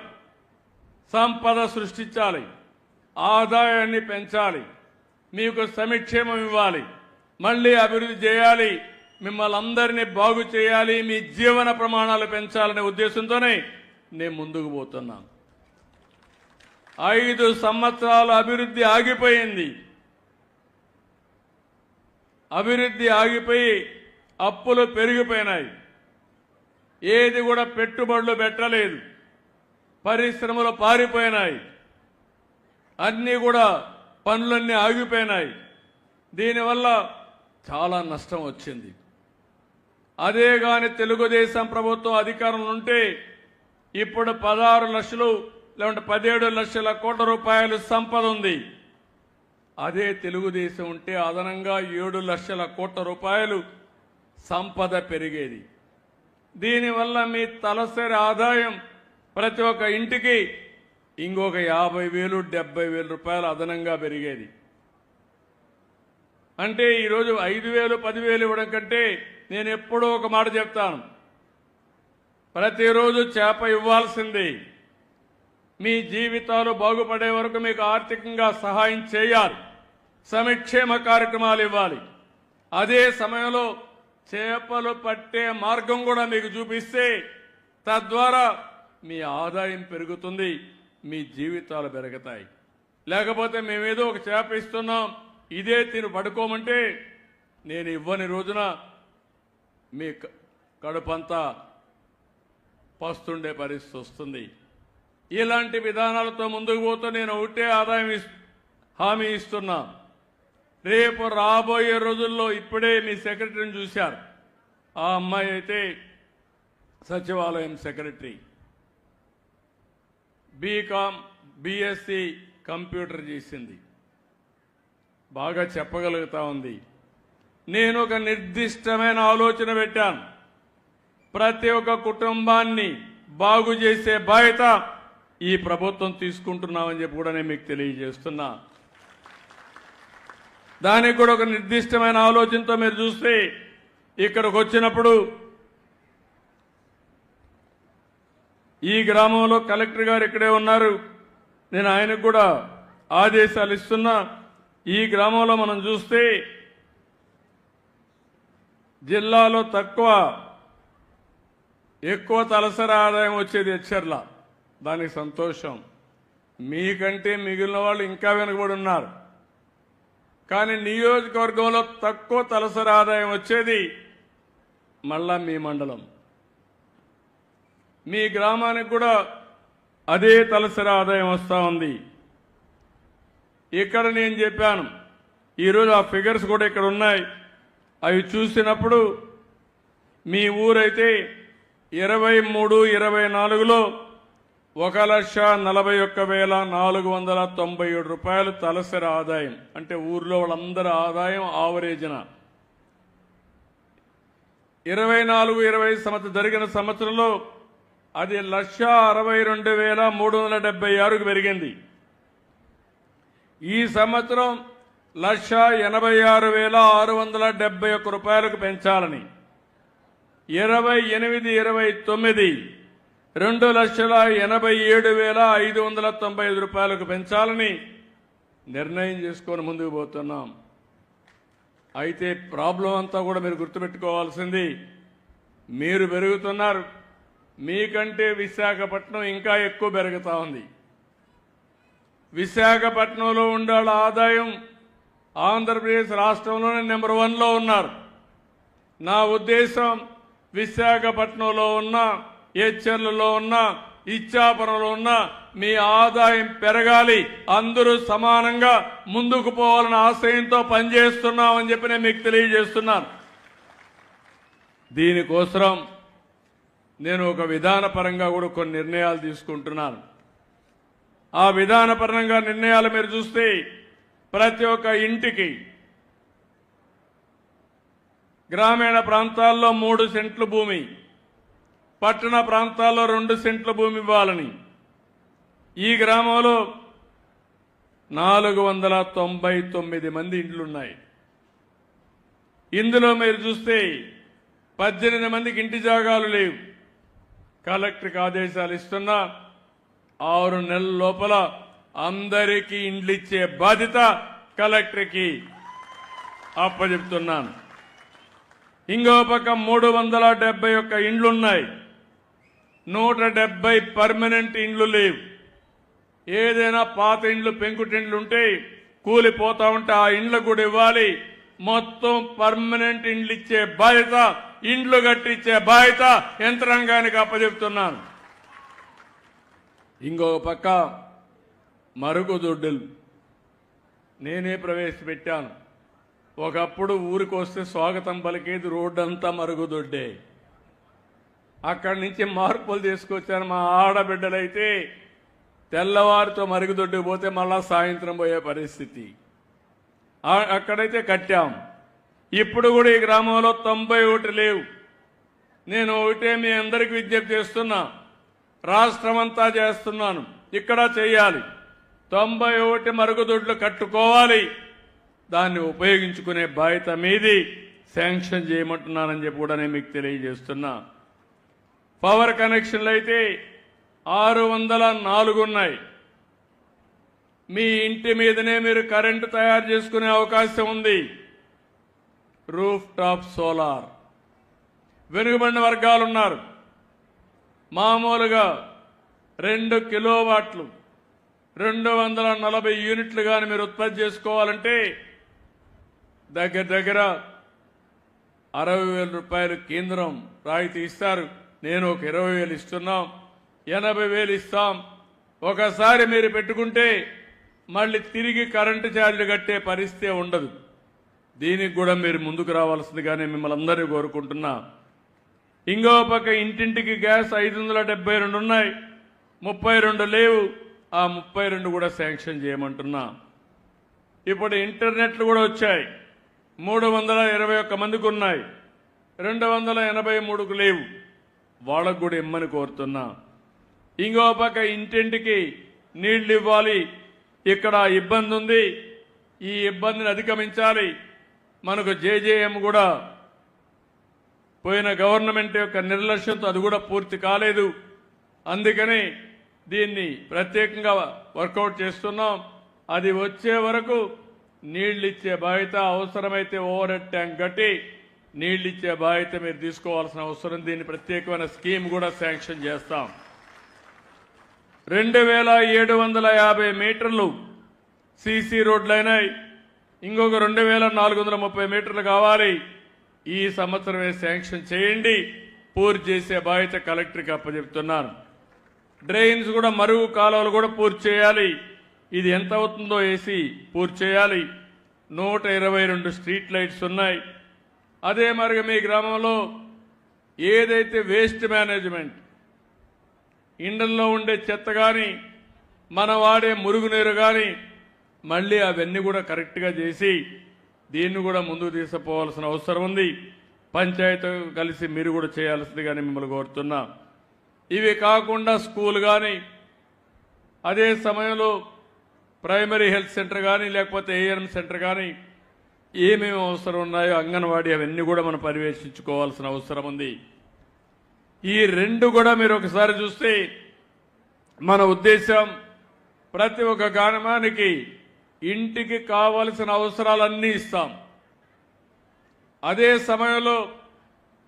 సంపద సృష్టించాలి, ఆదాయాన్ని పెంచాలి, మీకు సంక్షేమం ఇవ్వాలి, మళ్ళీ అభివృద్ధి చేయాలి, మిమ్మల్ని అందరినీ బాగు చేయాలి, మీ జీవన ప్రమాణాలు పెంచాలనే ఉద్దేశంతోనే నేను ముందుకు పోతున్నాను. 5 సంవత్సరాలు అభివృద్ధి ఆగిపోయింది. అభివృద్ధి ఆగిపోయి అప్పులు పెరిగిపోయినాయి. ఏది కూడా పెట్టుబడులు పెట్టలేదు. పరిశ్రమలు పారిపోయినాయి. అన్నీ కూడా పనులన్నీ ఆగిపోయినాయి. దీనివల్ల చాలా నష్టం వచ్చింది. అదే గాని తెలుగుదేశం ప్రభుత్వం అధికారంలో ఉంటే ఇప్పుడు 16 లక్షలు లేదంటే 17 లక్షల కోట్ల రూపాయలు సంపద ఉంది. అదే తెలుగుదేశం ఉంటే అదనంగా 7 లక్షల కోట్ల రూపాయలు సంపద పెరిగేది. దీనివల్ల మీ తలసరి ఆదాయం ప్రతి ఒక్క ఇంటికి ఇంకొక 50,000 70,000 రూపాయలు అదనంగా పెరిగేది. అంటే ఈరోజు 5,000 10,000 ఇవ్వడం కంటే నేను ఎప్పుడూ ఒక మాట చెప్తాను. ప్రతిరోజు చేప ఇవ్వాల్సింది. మీ జీవితాలు బాగుపడే వరకు మీకు ఆర్థికంగా సహాయం చేయాలి. సంక్షేమ కార్యక్రమాలు ఇవ్వాలి. అదే సమయంలో చేపలు పట్టే మార్గం కూడా మీకు చూపిస్తే తద్వారా మీ ఆదాయం పెరుగుతుంది, మీ జీవితాలు పెరుగుతాయి. లేకపోతే మేమేదో ఒక చేప ఇస్తున్నాం, ఇదే తిని పడుకోమంటే నేను ఇవ్వని రోజున మీ కడుపంతా పస్తుండే పరిస్థితి వస్తుంది. ఇలాంటి విధానాలతో ముందుకు పోతూ నేను ఒకటే హామీ ఇస్తున్నా. రేపు రాబోయే రోజుల్లో ఇప్పుడే మీ సెక్రటరీని చూశారు. ఆ అమ్మాయి అయితే సచివాలయం సెక్రటరీ, బీకామ్ బీఎస్సీ కంప్యూటర్ చేసింది, బాగా చెప్పగలుగుతా ఉంది. నేను ఒక నిర్దిష్టమైన ఆలోచన పెట్టాను. ప్రతి ఒక్క కుటుంబాన్ని బాగు చేసే బాధ్యత ఈ ప్రభుత్వం తీసుకుంటున్నామని చెప్పి కూడా నేను మీకు తెలియజేస్తున్నా. దానికి కూడా ఒక నిర్దిష్టమైన ఆలోచనతో మీరు చూస్తే ఇక్కడికి వచ్చినప్పుడు ఈ గ్రామంలో కలెక్టర్ గారు ఇక్కడే ఉన్నారు. నేను ఆయనకు కూడా ఆదేశాలు ఇస్తున్నా. ఈ గ్రామంలో మనం చూస్తే జిల్లాలో ఎక్కువ తలసరి ఆదాయం వచ్చేది హెచ్చర్ల. దానికి సంతోషం. మీకంటే మిగిలిన వాళ్ళు ఇంకా వెనుకబడి ఉన్నారు. కానీ నియోజకవర్గంలో తక్కువ తలసరి ఆదాయం వచ్చేది మళ్ళా మీ మండలం. మీ గ్రామానికి కూడా అదే తలసరి ఆదాయం వస్తూ ఉంది. ఇక్కడ నేను చెప్పాను, ఈరోజు ఆ ఫిగర్స్ కూడా ఇక్కడ ఉన్నాయి. అవి చూసినప్పుడు మీ ఊరైతే 23-24లో 1,41,497 రూపాయలు తలసరి ఆదాయం. అంటే ఊర్లో వాళ్ళందరి ఆదాయం ఆవరేజ్న 24-25 సంవత్సరం జరిగిన సంవత్సరంలో అది 1,62,376కు పెరిగింది. ఈ సంవత్సరం 1,86,671 రూపాయలకు పెంచాలని, 28-29 2,87,595 రూపాయలకు పెంచాలని నిర్ణయం చేసుకొని ముందుకు పోతున్నాం. అయితే ప్రాబ్లం అంతా కూడా మీరు గుర్తుపెట్టుకోవాల్సింది, మీరు పెరుగుతున్నారు, మీకంటే విశాఖపట్నం ఇంకా ఎక్కువ పెరుగుతా ఉంది. విశాఖపట్నంలో ఉండే ఆదాయం ఆంధ్రప్రదేశ్ రాష్ట్రంలోనే నెంబర్ 1లో ఉన్నారు. నా ఉద్దేశం విశాఖపట్నంలో ఉన్న, హెచ్చర్లలో ఉన్న, ఇచ్చాపురంలో ఉన్న మీ ఆదాయం పెరగాలి, అందరూ సమానంగా ముందుకు పోవాలన్న ఆశయంతో పనిచేస్తున్నామని చెప్పి నేను మీకు తెలియజేస్తున్నాను. దీనికోసం నేను ఒక విధానపరంగా కూడా కొన్ని నిర్ణయాలు తీసుకుంటున్నాను. ఆ విధానపరంగా నిర్ణయాలు మీరు చూస్తే ప్రతి ఒక్క ఇంటికి గ్రామీణ ప్రాంతాల్లో 3 సెంట్లు భూమి, పట్టణ ప్రాంతాల్లో 2 సెంట్ల భూమి ఇవ్వాలని, ఈ గ్రామంలో 499 మంది ఇండ్లున్నాయి. ఇందులో మీరు చూస్తే 18 మందికి ఇంటి జాగాలు లేవు. కలెక్టర్కి ఆదేశాలు ఇస్తున్నా 6 నెలల లోపల అందరికీ ఇండ్లు ఇచ్చే బాధ్యత కలెక్టర్కి అప్పచెప్తున్నాను. ఇంకో పక్క 371 ఇండ్లున్నాయి, 170 పర్మనెంట్ ఇండ్లు లేవు. ఏదైనా పాత ఇండ్లు పెంకుటిండ్లు ఉంటే కూలిపోతా ఉంటే ఆ ఇండ్లు కూడా ఇవ్వాలి. మొత్తం పర్మనెంట్ ఇండ్లు ఇచ్చే బాధ్యత, ఇండ్లు కట్టించే బాధ్యత యంత్రాంగానికి అప్పచెప్తున్నాను. ఇంకో పక్క మరుగుదొడ్డులు నేనే ప్రవేశపెట్టాను. ఒకప్పుడు ఊరికి వస్తే స్వాగతం పలికేది రోడ్డంతా మరుగుదొడ్డే. అక్కడి నుంచి మార్పులు తీసుకొచ్చాను. మా ఆడబిడ్డలైతే తెల్లవారితో మరుగుదొడ్డుకు పోతే మళ్ళా సాయంత్రం పోయే పరిస్థితి. అక్కడైతే కట్టాం. ఇప్పుడు కూడా ఈ గ్రామంలో 91 లేవు. నేను ఒకటే మీ అందరికీ విజ్ఞప్తి చేస్తున్నా, రాష్ట్రమంతా చేస్తున్నాను, ఇక్కడ చేయాలి. 91 మరుగుదొడ్లు కట్టుకోవాలి. దాన్ని ఉపయోగించుకునే బాధ్యత మీది. శాంక్షన్ చేయమంటున్నానని చెప్పి కూడా నేను మీకు తెలియజేస్తున్నా. పవర్ కనెక్షన్లు అయితే 604 ఉన్నాయి. మీ ఇంటి మీదనే మీరు కరెంటు తయారు చేసుకునే అవకాశం ఉంది. Roof top solar. వెనుకబడిన వర్గాలు ఉన్నారు. మామూలుగా 2 కిలోవాట్లు 240 యూనిట్లు కానీ మీరు ఉత్పత్తి చేసుకోవాలంటే దగ్గర 60,000 రూపాయలు కేంద్రం రాయితీ ఇస్తారు. నేను ఒక 20,000 ఇస్తున్నాం, 80,000 ఇస్తాం. ఒకసారి మీరు పెట్టుకుంటే మళ్ళీ తిరిగి కరెంటు ఛార్జీలు కట్టే పరిస్థితి ఉండదు. దీనికి కూడా మీరు ముందుకు రావాల్సిందిగానే మిమ్మల్ని అందరినీ కోరుకుంటున్నా. ఇంకో పక్క ఇంటింటికి గ్యాస్ 572 ఉన్నాయి, 32 లేవు. ఆ 32 కూడా శాంక్షన్ చేయమంటున్నా. ఇప్పుడు ఇంటర్నెట్లు కూడా వచ్చాయి. 321 మందికి ఉన్నాయి, 283కు లేవు. వాళ్ళకు కూడా ఇమ్మని కోరుతున్నా. ఇంకో పక్క ఇంటింటికి నీళ్లు ఇవ్వాలి. ఇక్కడ ఇబ్బంది ఉంది, ఈ ఇబ్బందిని అధిగమించాలి. మనకు జేజేఎం కూడా పోయిన గవర్నమెంట్ యొక్క నిర్లక్ష్యంతో అది కూడా పూర్తి కాలేదు. అందుకని దీన్ని ప్రత్యేకంగా వర్కౌట్ చేస్తున్నాం. అది వచ్చే వరకు నీళ్లు ఇచ్చే బాధ్యత, అవసరమైతే ఓవర్ హెడ్ ట్యాంక్ కట్టి నీళ్లు ఇచ్చే బాధ్యత మీరు తీసుకోవాల్సిన అవసరం. దీన్ని ప్రత్యేకమైన స్కీమ్ కూడా శాంక్షన్ చేస్తాం. 2750 మీటర్లు సీసీ రోడ్లు అయినాయి. ఇంకొక 2430 మీటర్లు కావాలి. ఈ సంవత్సరమే శాంక్షన్ చేయండి. పూర్తి చేసే బాధ్యత కలెక్టర్కి అప్పచెప్తున్నాను. డ్రైన్స్ కూడా, మరుగు కాలువలు కూడా పూర్తి చేయాలి. ఇది ఎంత అవుతుందో వేసి పూర్తి చేయాలి. 122 స్ట్రీట్ లైట్స్ ఉన్నాయి. అదే మరి మీ గ్రామంలో ఏదైతే వేస్ట్ మేనేజ్మెంట్, ఇండ్లలో ఉండే చెత్త కానీ, మనం వాడే మురుగునీరు కానీ, మళ్ళీ అవన్నీ కూడా కరెక్ట్గా చేసి దీన్ని కూడా ముందుకు తీసుకుపోవాల్సిన అవసరం ఉంది. పంచాయతీ కలిసి మీరు కూడా చేయాల్సిందిగానే మిమ్మల్ని కోరుతున్నా. ఇవి కాకుండా స్కూల్ కానీ, అదే సమయంలో ప్రైమరీ హెల్త్ సెంటర్ కానీ, లేకపోతే ఏఎన్ఎం సెంటర్ కానీ ఏమేమి అవసరం ఉన్నాయో అంగన్వాడీ అవన్నీ కూడా మనం పర్యవేక్షించుకోవాల్సిన అవసరం ఉంది. ఈ 2 కూడా మీరు ఒకసారి చూస్తే మన ఉద్దేశం ప్రతి ఒక్క గ్రామానికి ఇంటికి కావలసిన అవసరాలన్నీ ఇస్తాం. అదే సమయంలో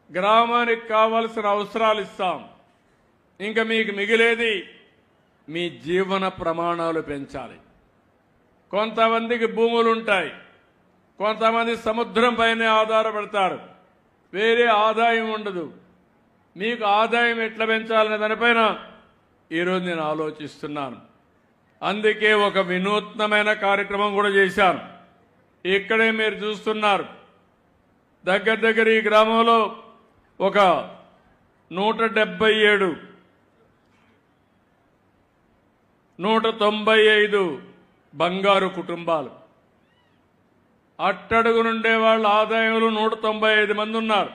గ్రామానికి కావలసిన అవసరాలు ఇస్తాం. ఇంకా మీకు మిగిలేది మీ జీవన ప్రమాణాలు పెంచాలి. కొంతమందికి భూములు ఉంటాయి, కొంతమంది సముద్రం పైనే ఆధారపడతారు, వేరే ఆదాయం ఉండదు. మీకు ఆదాయం ఎట్లా పెంచాలనే దానిపైన ఈరోజు నేను ఆలోచిస్తున్నాను. అందుకే ఒక వినూత్నమైన కార్యక్రమం కూడా చేశాను. ఇక్కడే మీరు చూస్తున్నారు. దగ్గర ఈ గ్రామంలో ఒక 177, 195 బంగారు కుటుంబాలు. అట్టడుగు నుండే వాళ్ళ ఆదాయంలో 195 మంది ఉన్నారు.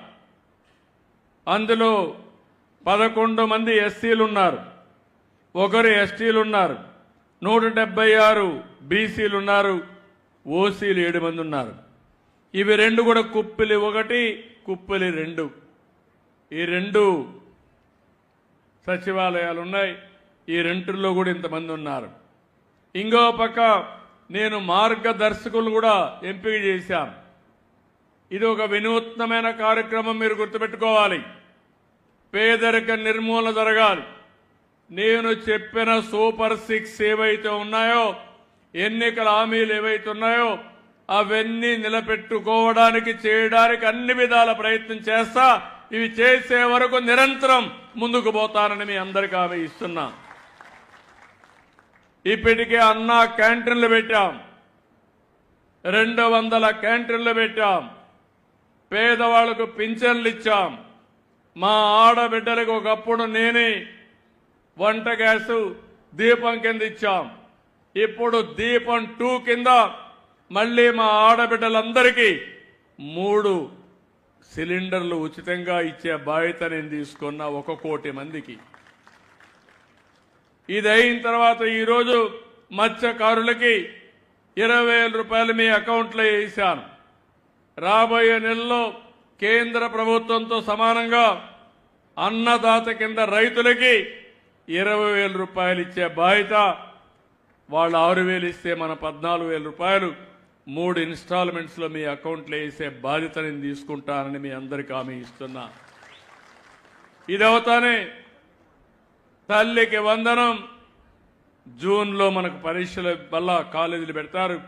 అందులో 11 మంది ఎస్సీలు ఉన్నారు, 1 ఎస్టీలు ఉన్నారు, 176 బీసీలు ఉన్నారు, ఓసీలు 7 మంది ఉన్నారు. ఇవి 2 కూడా కుప్పిలి 1, కుప్పిలి 2. ఈ 2 సచివాలయాలు ఉన్నాయి. ఈ 2లో కూడా ఇంతమంది ఉన్నారు. ఇంకో పక్క నేను మార్గదర్శకులు కూడా ఎంపిక చేశాను. ఇది ఒక వినూత్నమైన కార్యక్రమం, మీరు గుర్తుపెట్టుకోవాలి. పేదరిక నిర్మూలన జరగాలి. నేను చెప్పిన సూపర్ 6 ఏవైతే ఉన్నాయో, ఎన్నికల హామీలు ఏవైతే ఉన్నాయో అవన్నీ నిలబెట్టుకోవడానికి చేయడానికి అన్ని విధాల ప్రయత్నం చేస్తా. ఇవి చేసే వరకు నిరంతరం ముందుకు పోతానని మీ అందరికీ హామీ ఇస్తున్నా. ఇప్పటికే అన్నా క్యాంటీన్లు పెట్టాం, 200 క్యాంటీన్లు పెట్టాం, పేదవాళ్లకు పింఛన్లు ఇచ్చాం. మా ఆడబిడ్డలకు ఒకప్పుడు నేనే వంట గ్యాసు దీపం కింద ఇచ్చాం. ఇప్పుడు దీపం 2 కింద మళ్ళీ మా ఆడబిడ్డలందరికీ 3 సిలిండర్లు ఉచితంగా ఇచ్చే బాధ్యత నేను తీసుకున్న 1 కోటి మందికి. ఇది అయిన తర్వాత ఈరోజు మత్స్యకారులకి 20,000 రూపాయలు మీ అకౌంట్లో వేశాను. రాబోయే నెలలో కేంద్ర ప్రభుత్వంతో సమానంగా అన్నదాత కింద రైతులకి 20,000 రూపాయలు ఇచ్చే బాధ్యత. వాళ్ళు 6,000 ఇస్తే మన 14,000 రూపాయలు 3 ఇన్స్టాల్మెంట్స్లో మీ అకౌంట్లో వేసే బాధ్యత నేను తీసుకుంటానని మీ అందరికీ హామీ ఇస్తున్నా. ఇదవుతానే తల్లికి వందనం. జూన్లో మనకు పరీక్షల వల్ల కాలేజీలు పెడతారు,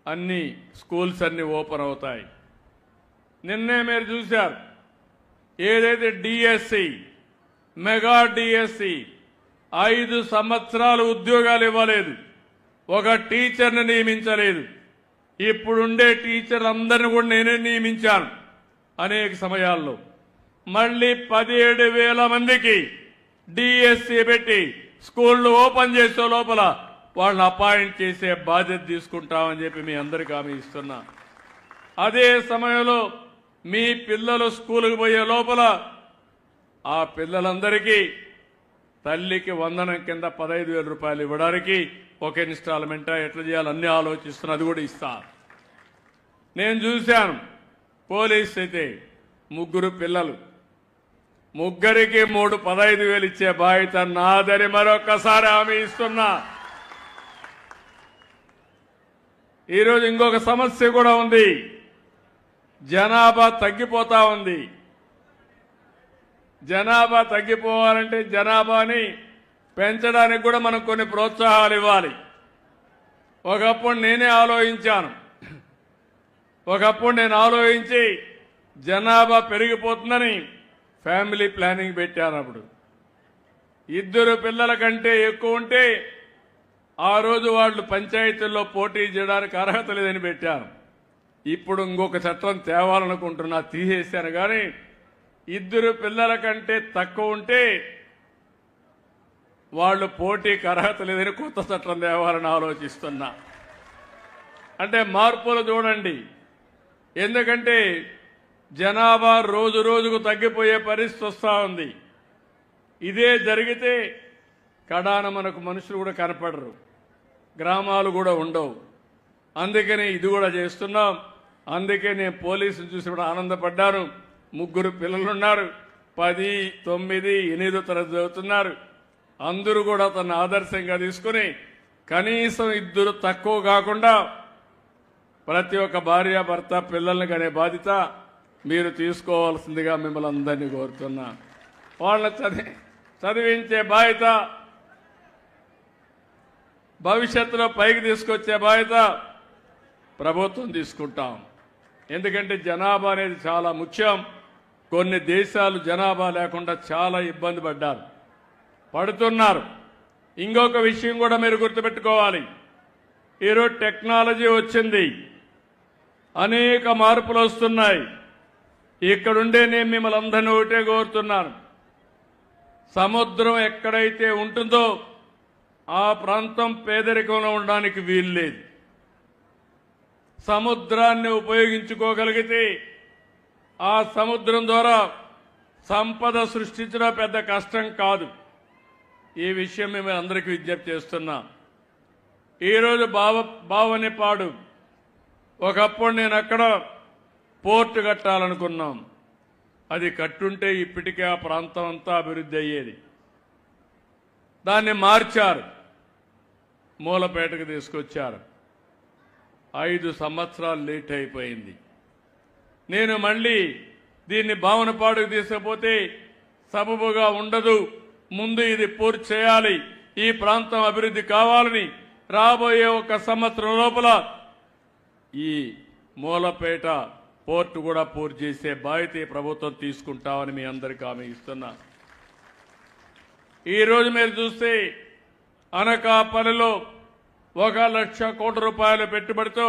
అన్ని స్కూల్స్ అన్ని ఓపెన్ అవుతాయి. నిన్నే మీరు చూశారు, ఏదైతే డిఎస్సి మెగా డిఎస్సి 5 సంవత్సరాలు ఉద్యోగాలు ఇవ్వలేదు, ఒక టీచర్ని నియమించలేదు. ఇప్పుడుండే టీచర్లందరినీ కూడా నేనే నియమించాను అనేక సమయాల్లో. మళ్ళీ 17,000 మందికి డిఎస్సి పెట్టి స్కూళ్లు ఓపెన్ చేసే లోపల వాళ్ళని అపాయింట్ చేసే బాధ్యత తీసుకుంటామని చెప్పి మీ అందరికీ హామీ ఇస్తున్నా. అదే సమయంలో మీ పిల్లలు స్కూలుకు పోయే లోపల ఆ పిల్లలందరికీ తల్లికి వందనం కింద 15,000 రూపాయలు ఇవ్వడానికి ఒక ఇన్స్టాల్మెంటా ఎట్లా చేయాలి అన్ని ఆలోచిస్తున్నా. అది కూడా ఇస్తా. నేను చూశాను, పోలీస్ అయితే 3 పిల్లలు, ముగ్గురికి 15,000 ఇచ్చే బాధ్యత నాదని మరొక్కసారి హామీ ఇస్తున్నా. ఈరోజు ఇంకొక సమస్య కూడా ఉంది. జనాభా తగ్గిపోతా ఉంది. జనాభా తగ్గిపోవాలంటే జనాభాని పెంచడానికి కూడా మనం కొన్ని ప్రోత్సాహాలు ఇవ్వాలి. ఒకప్పుడు నేను ఆలోచించి జనాభా పెరిగిపోతుందని ఫ్యామిలీ ప్లానింగ్ పెట్టాను. అప్పుడు 2 పిల్లల కంటే ఎక్కువ ఉంటే ఆ రోజు వాళ్ళు పంచాయతీల్లో పోటీ చేయడానికి అర్హత లేదని పెట్టాను. ఇప్పుడు ఇంకొక చట్టం తేవాలనుకుంటున్నా, తీసేశాను. కానీ 2 పిల్లల కంటే తక్కువ ఉంటే వాళ్ళు పోటీకి అర్హత లేదని కొత్త చట్టం తేవాలని ఆలోచిస్తున్నా. అంటే మార్పులు చూడండి. ఎందుకంటే జనాభా రోజు రోజుకు తగ్గిపోయే పరిస్థితి వస్తూ ఉంది. ఇదే జరిగితే కడాన మనకు మనుషులు కూడా కనపడరు, గ్రామాలు కూడా ఉండవు. అందుకని ఇది కూడా చేస్తున్నాం. అందుకే నేను పోలీసులు చూసి కూడా ఆనందపడ్డాను. 3 పిల్లలున్నారు, 10, 9, 8 తరగతి చదువుతున్నారు. అందరూ కూడా తన ఆదర్శంగా తీసుకుని కనీసం 2 తక్కువ కాకుండా ప్రతి ఒక్క భార్య భర్త పిల్లల్ని కనే బాధ్యత మీరు తీసుకోవాల్సిందిగా మిమ్మల్ని అందరినీ కోరుతున్నా. వాళ్ళని చదివించే బాధ్యత, భవిష్యత్తులో పైకి తీసుకొచ్చే బాధ్యత ప్రభుత్వం తీసుకుంటాం. ఎందుకంటే జనాభా అనేది చాలా ముఖ్యం. కొన్ని దేశాలు జనాభా లేకుండా చాలా ఇబ్బంది పడుతున్నారు. ఇంకొక విషయం కూడా మీరు గుర్తుపెట్టుకోవాలి. ఈరోజు టెక్నాలజీ వచ్చింది, అనేక మార్పులు వస్తున్నాయి. ఇక్కడుండే నేను మిమ్మల్ని అందరినీ ఒకటే కోరుతున్నాను. సముద్రం ఎక్కడైతే ఉంటుందో ఆ ప్రాంతం పేదరికంలో ఉండడానికి వీలు లేదు. సముద్రాన్ని ఉపయోగించుకోగలిగితే ఆ సముద్రం ద్వారా సంపద సృష్టించడం పెద్ద కష్టం కాదు. ఈ విషయం మేము అందరికీ విజ్ఞప్తి చేస్తున్నాం. ఈరోజు బావనిపాడు ఒకప్పుడు నేను అక్కడ పోర్టు కట్టాలనుకున్నాం. అది కట్టుంటే ఇప్పటికే ఆ ప్రాంతం అంతా అభివృద్ధి అయ్యేది. దాన్ని మార్చారు, మూలపేటకు తీసుకొచ్చారు. 5 సంవత్సరాలు లేట్ అయిపోయింది. నేను మళ్ళీ దీన్ని భావనపాడుకు తీసుకుపోతే సబబుగా ఉండదు, ముందు ఇది పూర్తి చేయాలి, ఈ ప్రాంతం అభివృద్ధి కావాలని రాబోయే 1 సంవత్సరం లోపల ఈ మూలపేట పోర్టు కూడా పూర్తి చేసే బాధ్యత ప్రభుత్వం తీసుకుంటామని మీ అందరికీ హామీ ఇస్తున్నా. ఈరోజు మీరు చూస్తే అనకాపల్లిలో 1,00,000 కోట్ల రూపాయల పెట్టుబడితో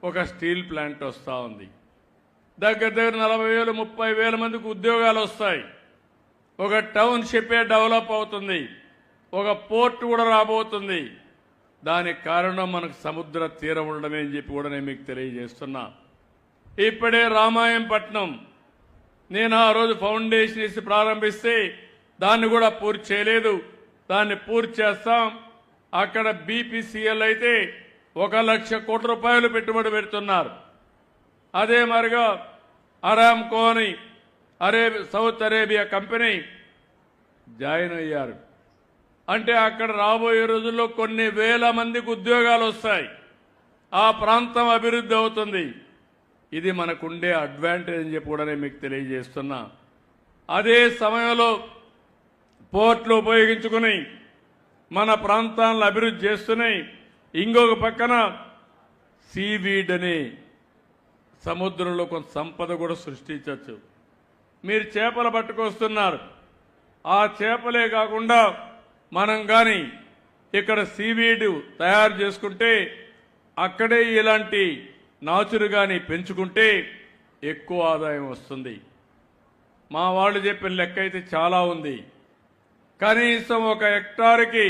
ఒక స్టీల్ ప్లాంట్ వస్తూ ఉంది. దగ్గర 40,000 30,000 మందికి ఉద్యోగాలు వస్తాయి. ఒక టౌన్షిప్ డెవలప్ అవుతుంది. ఒక పోర్ట్ కూడా రాబోతుంది. దానికి కారణం మనకు సముద్ర తీరం ఉండడమే అని చెప్పి కూడా నేను మీకు తెలియజేస్తున్నా. ఇప్పుడే రామాయంపట్నం నేను ఆ రోజు ఫౌండేషన్ వేసి ప్రారంభిస్తే దాన్ని కూడా పూర్తి చేయలేదు. దాన్ని పూర్తి చేస్తాం. అక్కడ బీపీసీఎల్ అయితే 1,00,000 కోట్ల రూపాయలు పెట్టుబడి పెడుతున్నారు. అదే మరిగా అరామ్కో అని సౌత్ అరేబియా కంపెనీ జాయిన్ అయ్యారు. అంటే అక్కడ రాబోయే రోజుల్లో కొన్ని వేల మందికి ఉద్యోగాలు వస్తాయి. ఆ ప్రాంతం అభివృద్ధి అవుతుంది. ఇది మనకుండే అడ్వాంటేజ్ అని చెప్పి కూడా నేను మీకు తెలియజేస్తున్నా. అదే సమయంలో పోర్ట్లు ఉపయోగించుకుని మన ప్రాంతాలను అభివృద్ధి చేస్తున్నాయి. ఇంకొక పక్కన సీవీడ్ అని సముద్రంలో కొంత సంపద కూడా సృష్టించవచ్చు. మీరు చేపలు పట్టుకొస్తున్నారు. ఆ చేపలే కాకుండా మనం కానీ ఇక్కడ సీవీడ్ తయారు చేసుకుంటే అక్కడే ఇలాంటి నాచురు కానీ పెంచుకుంటే ఎక్కువ ఆదాయం వస్తుంది. మా వాళ్ళు చెప్పిన లెక్క అయితే చాలా ఉంది. కనీసం 1 హెక్టార్కి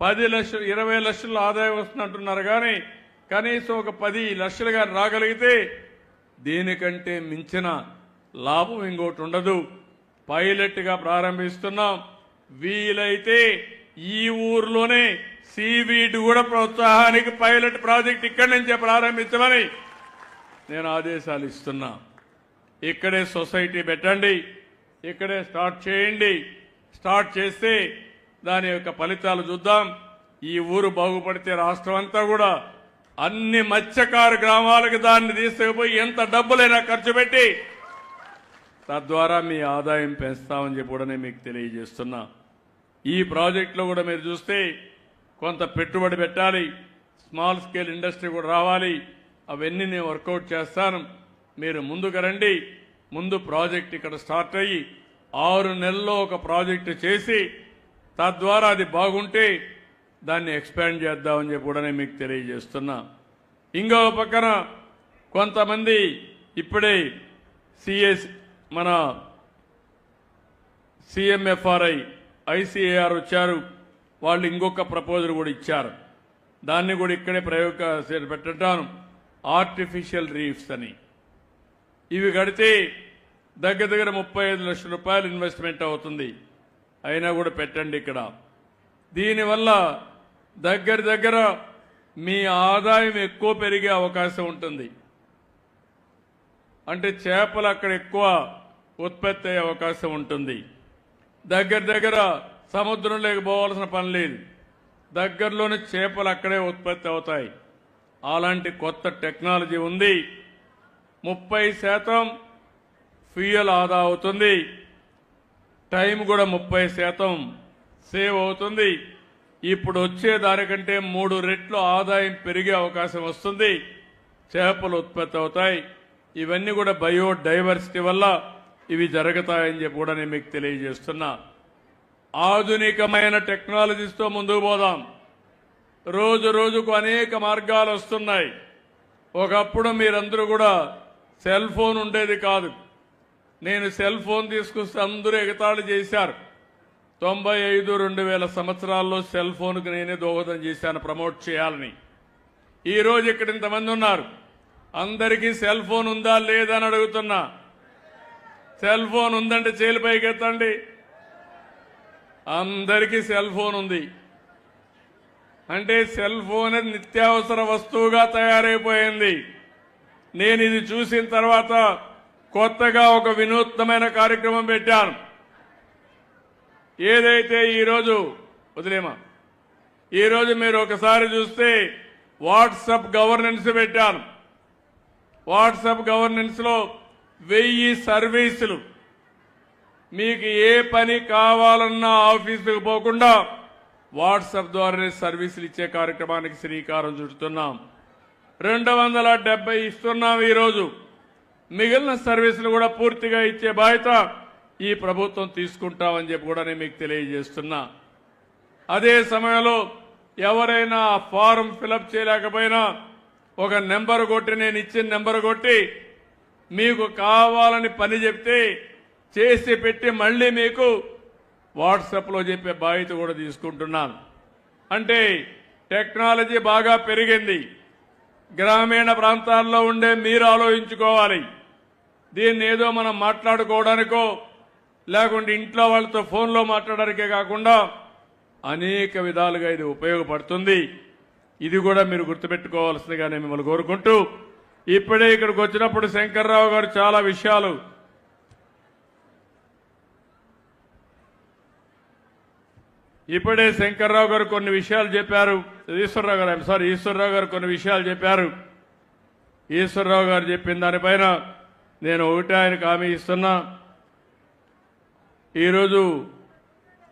10 లక్షలు 20 లక్షల ఆదాయం వస్తుందంటున్నారు. కానీ కనీసం ఒక 10 లక్షలు కానీ రాగలిగితే దీనికంటే మించిన లాభం ఇంకోటి ఉండదు. పైలట్గా ప్రారంభిస్తున్నాం. వీలైతే ఈ ఊర్లోనే సీవీడ్ కూడా ప్రోత్సాహానికి పైలట్ ప్రాజెక్ట్ ఇక్కడి నుంచే ప్రారంభించమని నేను ఆదేశాలు ఇస్తున్నా. ఇక్కడే సొసైటీ పెట్టండి, ఇక్కడే స్టార్ట్ చేయండి. స్టార్ట్ చేస్తే దాని యొక్క ఫలితాలు చూద్దాం. ఈ ఊరు బాగుపడితే రాష్ట్రం అంతా కూడా అన్ని మత్స్యకారు గ్రామాలకు దాన్ని తీసుకుపోయి ఎంత డబ్బులైనా ఖర్చు పెట్టి తద్వారా మీ ఆదాయం పెంచుతామని చెప్పి కూడా నేను మీకు తెలియజేస్తున్నా. ఈ ప్రాజెక్టులో కూడా మీరు చూస్తే కొంత పెట్టుబడి పెట్టాలి, స్మాల్ స్కేల్ ఇండస్ట్రీ కూడా రావాలి. అవన్నీ నేను వర్కౌట్ చేస్తాను. మీరు ముందుకు రండి. ముందు ప్రాజెక్ట్ ఇక్కడ స్టార్ట్ అయ్యి 6 నెలల్లో ఒక ప్రాజెక్టు చేసి తద్వారా అది బాగుంటే దాన్ని ఎక్స్పాండ్ చేద్దామని చెప్పి కూడా నేను మీకు తెలియజేస్తున్నా. ఇంకో పక్కన కొంతమంది ఇప్పుడే మన సిఎంఎఫ్ఆర్ఐ ఐసిఏఆర్ వచ్చారు. వాళ్ళు ఇంకొక ప్రపోజల్ కూడా ఇచ్చారు. దాన్ని కూడా ఇక్కడే ప్రయోగ పెట్టాను. ఆర్టిఫిషియల్ రీఫ్స్ అని ఇవి కడితే దగ్గర 35 లక్షల రూపాయలు ఇన్వెస్ట్మెంట్ అవుతుంది. అయినా కూడా పెట్టండి ఇక్కడ. దీనివల్ల దగ్గర మీ ఆదాయం ఎక్కువ పెరిగే అవకాశం ఉంటుంది. అంటే చేపలు అక్కడ ఎక్కువ ఉత్పత్తి అయ్యే అవకాశం ఉంటుంది. దగ్గర సముద్రంలోకి పోవాల్సిన పని లేదు. దగ్గరలోని చేపలు అక్కడే ఉత్పత్తి అవుతాయి. అలాంటి కొత్త టెక్నాలజీ ఉంది. 30% ఫ్యూయల్ ఆదా అవుతుంది. టైం కూడా 30% సేవ్ అవుతుంది. ఇప్పుడు వచ్చే దానికంటే 3 రెట్లు ఆదాయం పెరిగే అవకాశం వస్తుంది. చేపలు ఉత్పత్తి అవుతాయి. ఇవన్నీ కూడా బయోడైవర్సిటీ వల్ల ఇవి జరుగుతాయని చెప్పి కూడా నేను మీకు తెలియజేస్తున్నా. ఆధునికమైన టెక్నాలజీస్తో ముందుకు పోదాం. రోజుకు అనేక మార్గాలు వస్తున్నాయి. ఒకప్పుడు మీరందరూ కూడా సెల్ ఫోన్ ఉండేది కాదు. నేను సెల్ ఫోన్ తీసుకొస్తే అందరూ ఎగతాళి చేశారు. 95-2000 సంవత్సరాల్లో సెల్ ఫోన్కు నేనే దోహదం చేశాను ప్రమోట్ చేయాలని. ఈరోజు ఇక్కడ ఇంతమంది ఉన్నారు, అందరికీ సెల్ ఫోన్ ఉందా లేదా అని అడుగుతున్నా. సెల్ ఫోన్ ఉందంటే చేలిపైకి ఎత్తండి. అందరికీ సెల్ ఫోన్ ఉంది అంటే సెల్ ఫోన్ నిత్యావసర వస్తువుగా తయారైపోయింది. నేను ఇది చూసిన తర్వాత కొత్తగా ఒక వినూత్నమైన కార్యక్రమం పెట్టాను. ఏదైతే ఈరోజు వదిలేమా, ఈరోజు మీరు ఒకసారి చూస్తే వాట్సాప్ గవర్నెన్స్ పెట్టాను. వాట్సాప్ గవర్నెన్స్లో 1000 సర్వీసులు. మీకు ఏ పని కావాలన్నా ఆఫీసుకు పోకుండా వాట్సాప్ ద్వారానే సర్వీసులు ఇచ్చే కార్యక్రమానికి శ్రీకారం చుడుతున్నాం. 270 ఇస్తున్నాం ఈరోజు. మిగిలిన సర్వీసులు కూడా పూర్తిగా ఇచ్చే బాధ్యత ఈ ప్రభుత్వం తీసుకుంటామని చెప్పి కూడా నేను మీకు తెలియజేస్తున్నా. అదే సమయంలో ఎవరైనా ఆ ఫారం ఫిలప్ చేయలేకపోయినా ఒక నెంబర్ కొట్టి, నేను ఇచ్చిన నెంబర్ కొట్టి మీకు కావాలని పని చెప్తే చేసి పెట్టి మళ్ళీ మీకు వాట్సాప్లో చెప్పే బాధ్యత కూడా తీసుకుంటున్నాను. అంటే టెక్నాలజీ బాగా పెరిగింది. గ్రామీణ ప్రాంతాల్లో ఉండే మీరు ఆలోచించుకోవాలి. దీన్ని ఏదో మనం మాట్లాడుకోవడానికో లేకుంటే ఇంట్లో వాళ్ళతో ఫోన్లో మాట్లాడడానికే కాకుండా అనేక విధాలుగా ఇది ఉపయోగపడుతుంది. ఇది కూడా మీరు గుర్తుపెట్టుకోవాల్సిందిగా నేను మిమ్మల్ని కోరుకుంటూ, ఇప్పుడే ఇక్కడికి వచ్చినప్పుడు శంకర్రావు గారు చాలా విషయాలు శంకర్రావు గారు కొన్ని విషయాలు చెప్పారు. ఈశ్వరరావు గారు కొన్ని విషయాలు చెప్పారు. ఈశ్వరరావు గారు చెప్పిన దానిపైన నేను ఒకటే ఆయనకు హామీ ఇస్తున్నా. ఈరోజు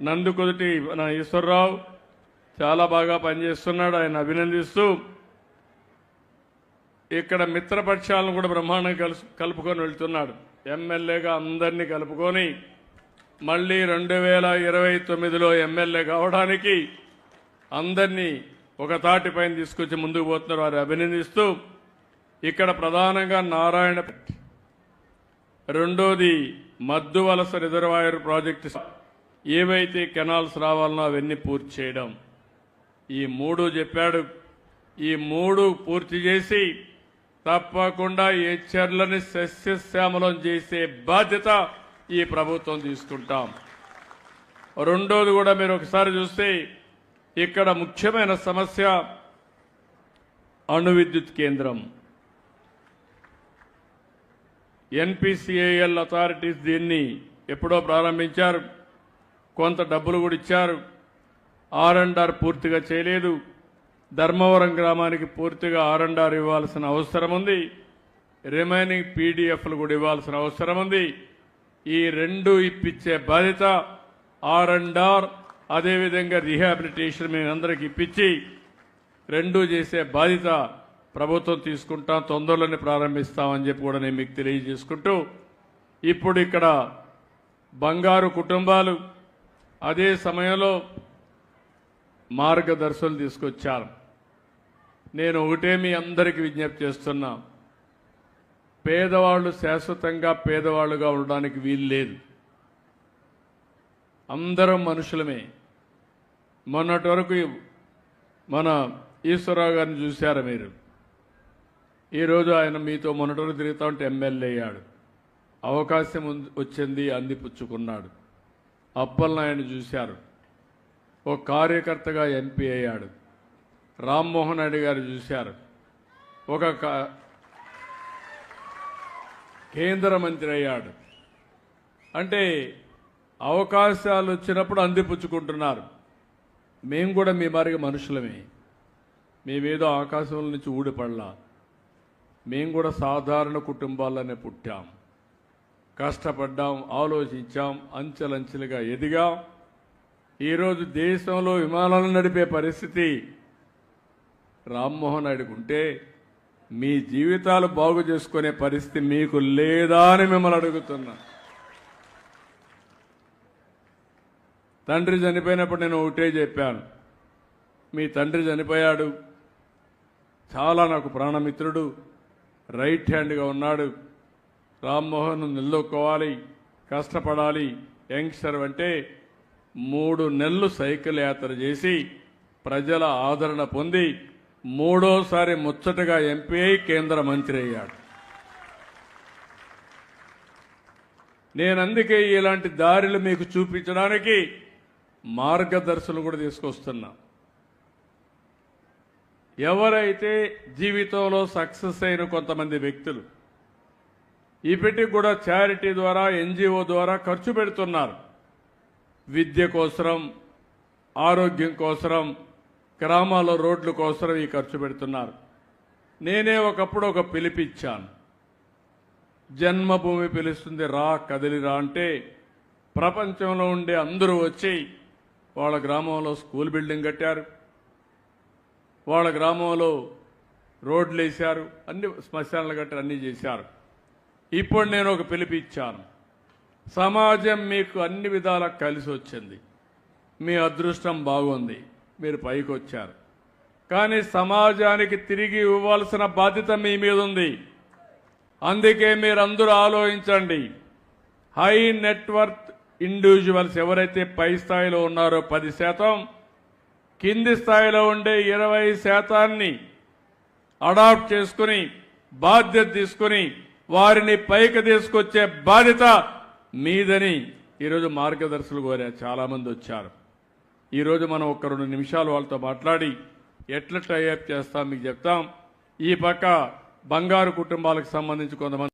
నందుకొదటి మన ఈశ్వరరావు చాలా బాగా పనిచేస్తున్నాడు, ఆయన అభినందిస్తూ ఇక్కడ మిత్రపక్షాలను కూడా బ్రహ్మాండంగా కలుపుకొని వెళ్తున్నాడు. ఎమ్మెల్యేగా అందరినీ కలుపుకొని మళ్ళీ 2029లో ఎమ్మెల్యే కావడానికి అందరినీ ఒక తాటిపైన తీసుకొచ్చి ముందుకు పోతున్నారు. వారు అభినందిస్తూ ఇక్కడ ప్రధానంగా నారాయణ, రెండోది మద్దు వలస రిజర్వాయర్ ప్రాజెక్టు, ఏవైతే కెనాల్స్ రావాలనో అవన్నీ పూర్తి చేయడం, ఈ 3 చెప్పాడు. ఈ 3 పూర్తి చేసి తప్పకుండా ఈ చెర్లని సస్యశ్యామలం చేసే బాధ్యత ఈ ప్రభుత్వం తీసుకుంటాం. రెండోది కూడా మీరు ఒకసారి చూస్తే ఇక్కడ ముఖ్యమైన సమస్య అణు కేంద్రం. NPCIL అథారిటీస్ దీన్ని ఎప్పుడో ప్రారంభించారు, కొంత డబ్బులు కూడా ఇచ్చారు. R&R పూర్తిగా చేయలేదు. ధర్మవరం గ్రామానికి పూర్తిగా R&R ఇవ్వాల్సిన అవసరం ఉంది. రిమైనింగ్ PDFలు కూడా ఇవ్వాల్సిన అవసరం ఉంది. ఈ 2 ఇప్పించే బాధ్యత R&R, అదేవిధంగా రీహాబిలిటేషన్ మీ అందరికి ఇప్పించి 2 చేసే బాధ్యత ప్రభుత్వం తీసుకుంటాం. తొందరలోనే ప్రారంభిస్తామని చెప్పి కూడా నేను మీకు తెలియజేసుకుంటూ, ఇప్పుడు ఇక్కడ బంగారు కుటుంబాలు అదే సమయంలో మార్గదర్శనం తీసుకొచ్చారు. నేను ఒకటే మీ అందరికీ విజ్ఞప్తి చేస్తున్నా, పేదవాళ్ళు శాశ్వతంగా పేదవాళ్ళుగా ఉండడానికి వీలు లేదు. అందరం మనుషులమే. మొన్నటి వరకు మన ఈశ్వరరావు గారిని చూశారు మీరు. ఈరోజు ఆయన మీతో మొన్నటి వరకు తిరుగుతూ ఉంటే ఎమ్మెల్యే అయ్యాడు. అవకాశం వచ్చింది, అందిపుచ్చుకున్నాడు. అప్పలనాయుడు చూశారు, ఓ కార్యకర్తగా MP అయ్యాడు. రామ్మోహన్ రెడ్డి గారు చూశారు, ఒక కేంద్ర మంత్రి అయ్యాడు. అంటే అవకాశాలు వచ్చినప్పుడు అందిపుచ్చుకుంటున్నారు. మేము కూడా మీ మారిగా మనుషులమే. మేమేదో ఆకాశం నుంచి ఊడిపడలా. మేము కూడా సాధారణ కుటుంబాల్లోనే పుట్టాం, కష్టపడ్డాం, ఆలోచించాం, అంచెలంచెలుగా ఎదిగాం. ఈరోజు దేశంలో విమానాలు నడిపే పరిస్థితి రామ్మోహన్ రెడ్డికి ఉంటే మీ జీవితాలు బాగు చేసుకునే పరిస్థితి మీకు లేదా అని మిమ్మల్ని అడుగుతున్నా. తండ్రి చనిపోయినప్పుడు నేను ఒకటే చెప్పాను, మీ తండ్రి చనిపోయాడు, చాలా నాకు ప్రాణమిత్రుడు, రైట్ హ్యాండ్గా ఉన్నాడు, రామ్మోహన్ నిలదొక్కోవాలి, కష్టపడాలి, యంగ్స్టర్ అంటే 3 నెలలు సైకిల్ యాత్ర చేసి ప్రజల ఆదరణ పొంది 3వసారి ముచ్చటగా ఎంపీ అయి కేంద్ర మంత్రి అయ్యాడు. నేను అందుకే ఇలాంటి దారులు మీకు చూపించడానికి మార్గదర్శనం కూడా తీసుకొస్తున్నా. ఎవరైతే జీవితంలో సక్సెస్ అయిన కొంతమంది వ్యక్తులు ఇప్పటికి కూడా చారిటీ ద్వారా, ఎన్జిఓ ద్వారా ఖర్చు పెడుతున్నారు. విద్య కోసం, ఆరోగ్యం కోసం, గ్రామాల రోడ్ల కోసం ఈ ఖర్చు పెడుతున్నారు. నేనే ఒకప్పుడు ఒక పిలిపిచ్చాను. జన్మభూమి పిలుస్తుంది, రా కదిలిరా అంటే ప్రపంచంలో ఉండే అందరూ వచ్చి వాళ్ళ గ్రామంలో స్కూల్ బిల్డింగ్ కట్టారు, వాళ్ళ గ్రామంలో రోడ్లు వేశారు, అన్ని శ్మశానాలు కట్టారు, అన్నీ చేశారు. ఇప్పుడు నేను ఒక పిలిపిచ్చాను. సమాజం మీకు అన్ని విధాలా కలిసి వచ్చింది, మీ అదృష్టం బాగుంది, మీరు పైకి వచ్చారు. కానీ సమాజానికి తిరిగి ఇవ్వాల్సిన బాధ్యత మీ మీద ఉంది. అందుకే మీరందరూ ఆలోచించండి. హై నెట్వర్త్ ఇండివిజువల్స్ ఎవరైతే పై స్థాయిలో ఉన్నారో 10%, కింది స్థాయిలో ఉండే 20%ని అడాప్ట్ చేసుకుని బాధ్యత తీసుకుని వారిని పైకి తీసుకొచ్చే బాధ్యత మీదని ఈరోజు మార్గదర్శకులు కోరా. చాలామంది వచ్చారు. ఈరోజు మనం ఒక 2 నిమిషాలు వాళ్ళతో మాట్లాడి ఎట్లా టైఅప్ చేస్తాం మీకు చెప్తాం. ఈ పక్క బంగారు కుటుంబాలకు సంబంధించి కొంతమంది